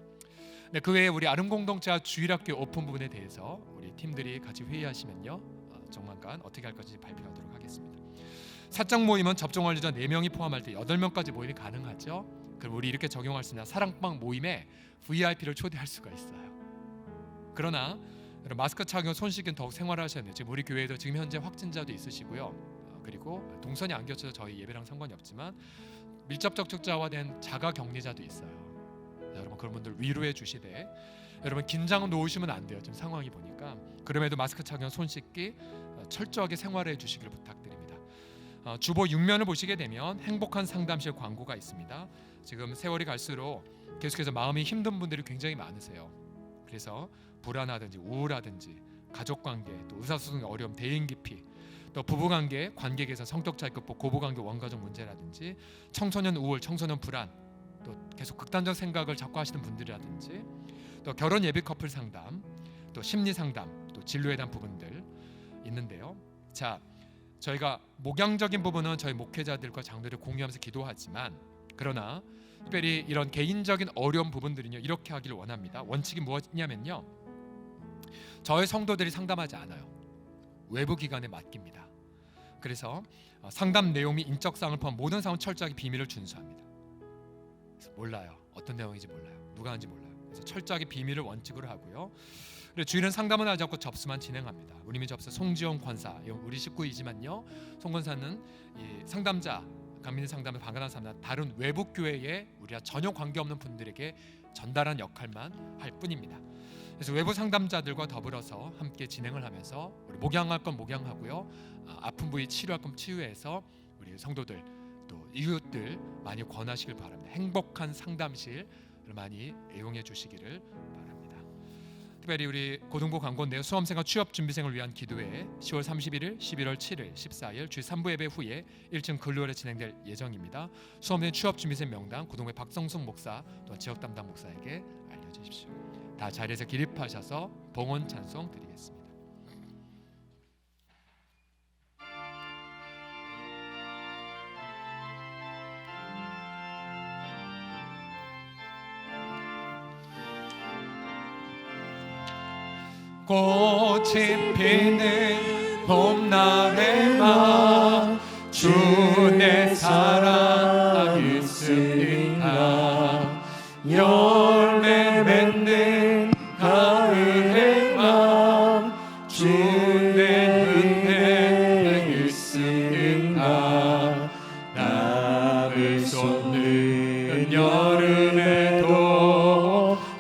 네, 그 외에 우리 아름 공동체와 주일학교 오픈 부분에 대해서 우리 팀들이 같이 회의하시면요, 조만간 어떻게 할 것인지 발표하도록 하겠습니다. 사적 모임은 접종 완료자 4명이 포함할 때 8명까지 모임이 가능하죠. 그럼 우리 이렇게 적용할 수 있는 사랑방 모임에 VIP를 초대할 수가 있어요. 그러나 마스크 착용, 손 씻기는 더욱 생활하셔야 돼요. 지금 우리 교회에도 지금 현재 확진자도 있으시고요. 그리고 동선이 안 겹쳐서 저희 예배랑 상관이 없지만 밀접 접촉자와 된 자가 격리자도 있어요. 여러분 그런 분들 위로해 주시되 여러분 긴장 놓으시면 안 돼요. 지금 상황이 보니까 그럼에도 마스크 착용, 손 씻기 철저하게 생활해 주시기를 부탁드립니다. 주보 6면을 보시게 되면 행복한 상담실 광고가 있습니다. 지금 세월이 갈수록 계속해서 마음이 힘든 분들이 굉장히 많으세요. 그래서 불안하든지 우울하든지 가족관계, 또 의사소통의 어려움, 대인 기피, 또 부부관계, 관계에서 성격차이 극복, 고부관계, 원가족 문제라든지 청소년 우울, 청소년 불안, 또 계속 극단적 생각을 자꾸 하시는 분들이라든지 또 결혼 예비 커플 상담, 또 심리 상담, 또 진로에 대한 부분들 있는데요. 자, 저희가 목양적인 부분은 저희 목회자들과 장로들이 공유하면서 기도하지만 그러나 특별히 이런 개인적인 어려운 부분들은요 이렇게 하기를 원합니다. 원칙이 무엇이냐면요, 저희 성도들이 상담하지 않아요. 외부 기관에 맡깁니다. 그래서 상담 내용 및 인적사항을 포함 모든 사항은 철저하게 비밀을 준수합니다. 그래서 몰라요. 어떤 내용인지 몰라요. 누가 하는지 몰라요. 그래서 철저하게 비밀을 원칙으로 하고요. 그리고 주일은 상담은 하지 않고 접수만 진행합니다. 우리 민 접수 송지영 권사, 우리 식구이지만요. 송 권사는 이 상담자, 강민희 상담을 방관한 사람, 다른 외부 교회에 우리와 전혀 관계없는 분들에게 전달한 역할만 할 뿐입니다. 그래서 외부 상담자들과 더불어서 함께 진행을 하면서 우리 목양할 건 목양하고요, 아픈 부위 치료할 건 치유해서 우리 성도들 또 이웃들 많이 권하시길 바랍니다. 행복한 상담실을 많이 애용해 주시기를 바랍니다. 특별히 우리 고등부 강권대학 수험생과 취업준비생을 위한 기도회 10월 31일, 11월 7일, 14일 주 3부 예배 후에 1층 근로회로 진행될 예정입니다. 수험생 취업준비생 명단 고등부의 박성숙 목사 또 지역 담당 목사에게 알려주십시오. 다 자리에서 기립하셔서 봉헌 찬송 드리겠습니다. 꽃이 피는 봄날에만 주 내 사랑 있습니다. 열매 맺는 가을에만 주 내 은혜 있습니다. 나를 쏟는 여름에도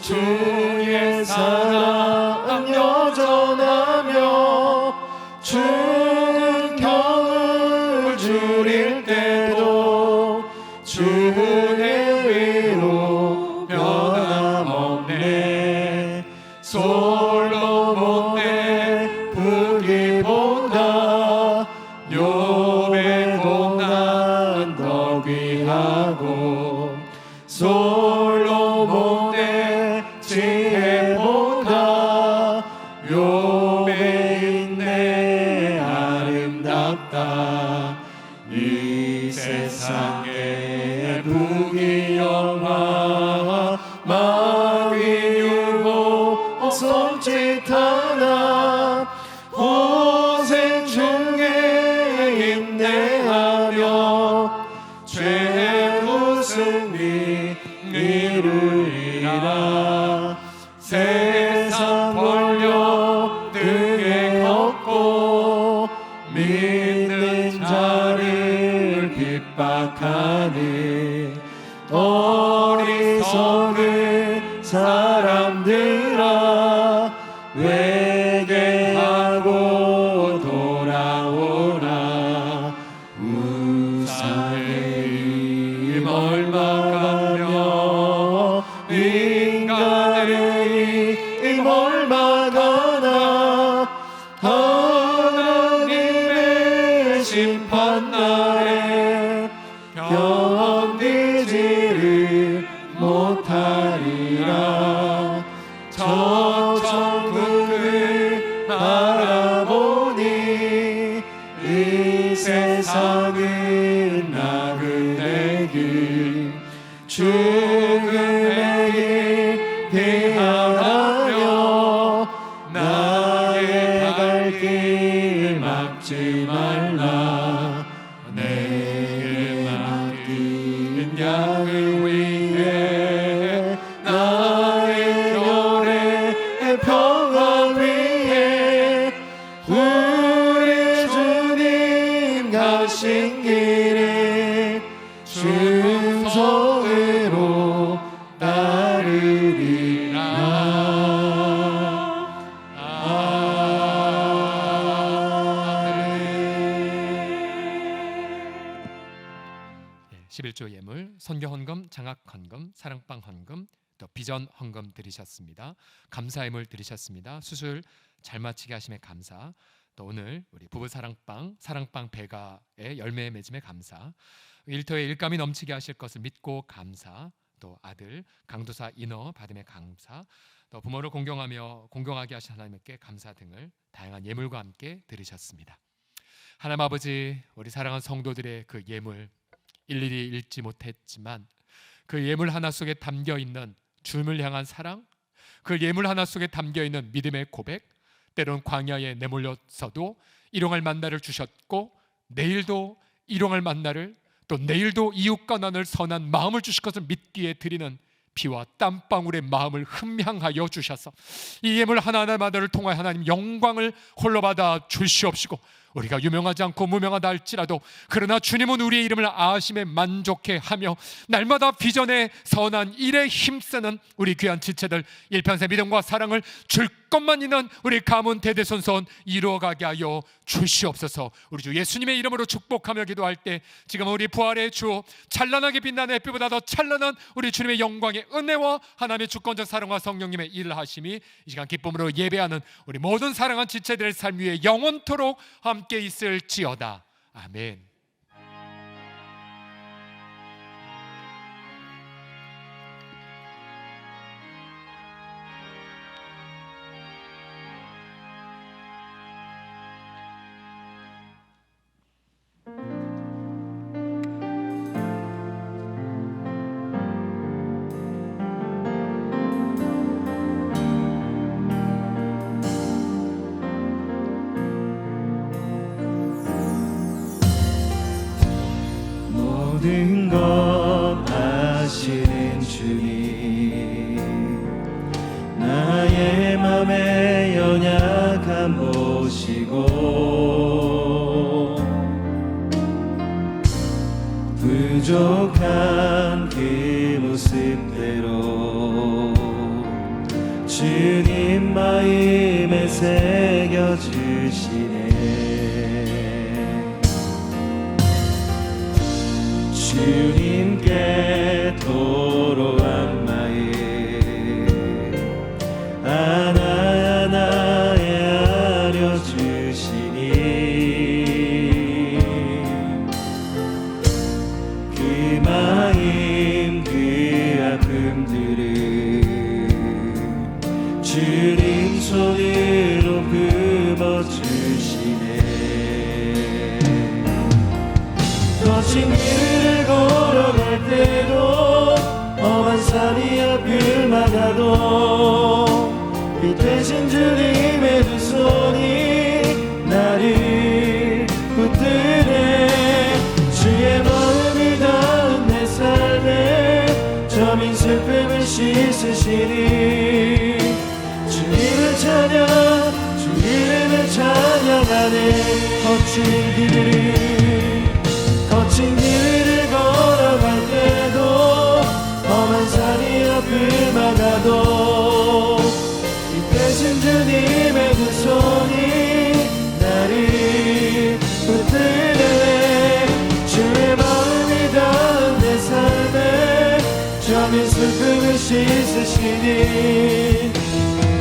주의 사랑 여전하며 추운 겨울 줄일 때도 주의 위로 변함없네. 솔로몬의 부귀보다 욥의 고난 더 귀하고 솔로몬의 지혜보다 욥의 인내 아름답다. 이 세상의 부귀영화 마귀유혹 손짓하나 고생 중에 인내하며 최후 승리 이루리라. 세상 권력 등에 걷고 믿는 자를 핍박하니 어리석은 사람들아 회개하고 돌아오라. 우상의 힘 얼마가며 인간의 힘 얼마가나 하나님의 심판날에 견디지를 못하리라. 저 천국을 바라보니 이 세상은 나그네 길 죽음의 길 피하라며 나의 갈 길 막지 말라. 내게 맡긴 양을 위해 나의 결의 평화 위해 우리 주님 가신 길에 순종으로 따르리라. 아멘. 11조 예물, 선교 헌금, 장학 헌금, 사랑방 헌금, 또 비전 헌금 드리셨습니다. 감사 예물 드리셨습니다. 수술 잘 마치게 하심에 감사. 또 오늘 우리 부부 사랑방 배가의 열매 맺음에 감사. 일터에 일감이 넘치게 하실 것을 믿고 감사. 또 아들 강도사 인어 받음에 감사. 또 부모를 공경하게 하신 하나님께 감사 등을 다양한 예물과 함께 드리셨습니다. 하나님 아버지, 우리 사랑하는 성도들의 그 예물 일일이 읽지 못했지만 그 예물 하나 속에 담겨 있는 주님을 향한 사랑, 그 예물 하나 속에 담겨 있는 믿음의 고백, 때론 광야에 내몰려서도 일용할 만나를 주셨고 내일도 일용할 만나를, 또 내일도 이웃과 나눌 선한 마음을 주실 것을 믿기에 드리는 피와 땀방울의 마음을 흠향하여 주셔서 이 예물 하나하나를 통하여 하나님 영광을 홀로 받아 주시옵시고, 우리가 유명하지 않고 무명하다 할지라도 그러나 주님은 우리의 이름을 아심에 만족해 하며 날마다 비전의 선한 일에 힘쓰는 우리 귀한 지체들 일편의 믿음과 사랑을 줄 것만 있는 우리 가문 대대손손 이루어가게 하여 주시옵소서. 우리 주 예수님의 이름으로 축복하며 기도할 때 지금 우리 부활의 주 찬란하게 빛나는 햇빛보다 더 찬란한 우리 주님의 영광의 은혜와 하나님의 주권적 사랑과 성령님의 일하심이 이 시간 기쁨으로 예배하는 우리 모든 사랑한 지체들의 삶 위에 영원토록 함께 있을지어다. 아멘. 모든 것 아시는 주님, 나의 맘의 연약함 보시고 부족한 그 모습대로 주님 마음에 새겨주시네. 주님께 도로한 마음 하나하나에 알려주시니 그 마음 그 아픔들을 주님 손으로 품어주시네. 거친 길을 걸어갈 때도 험한 산이 앞을 막아도 빛 되신 주님의 두 손이 나를 붙드네. 주의 마음이 닿은 내 삶에 저민 슬픔을 씻으시니 주님을 찬양 주 이름을 찬양하네. 거친 길을 걸어갈 때도 험한 산이 앞을 막아도 이 대신 주님의 두 손이 나를 붙드네. 주의 마음이 닿은 내 삶에 저민 슬픔을 씻으시니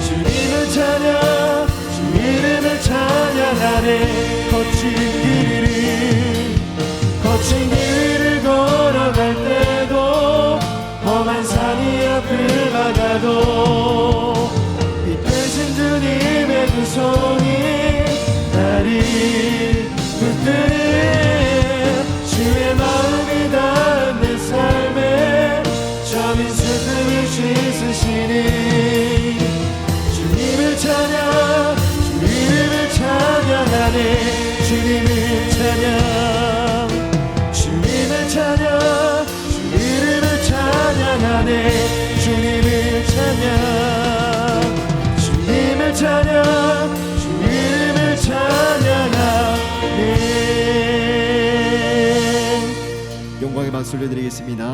주님을 찬양 주 이름을 찬양하네. 거친 길을 걸어갈 때도 험한 산이 앞을 막아도 빛 되신 주님의 두 손이 나를 붙드네. 주의 마음이 닿은 내 삶에 저민 슬픔을 씻으시니 주님을 찬양 주 이름을 찬양하네. 주님을 찬양 주님을 찬양 주 이름을 찬양하네. 주님을 찬양 주님을 찬양 주 이름을 찬양하네. 영광의 박수를 드리겠습니다.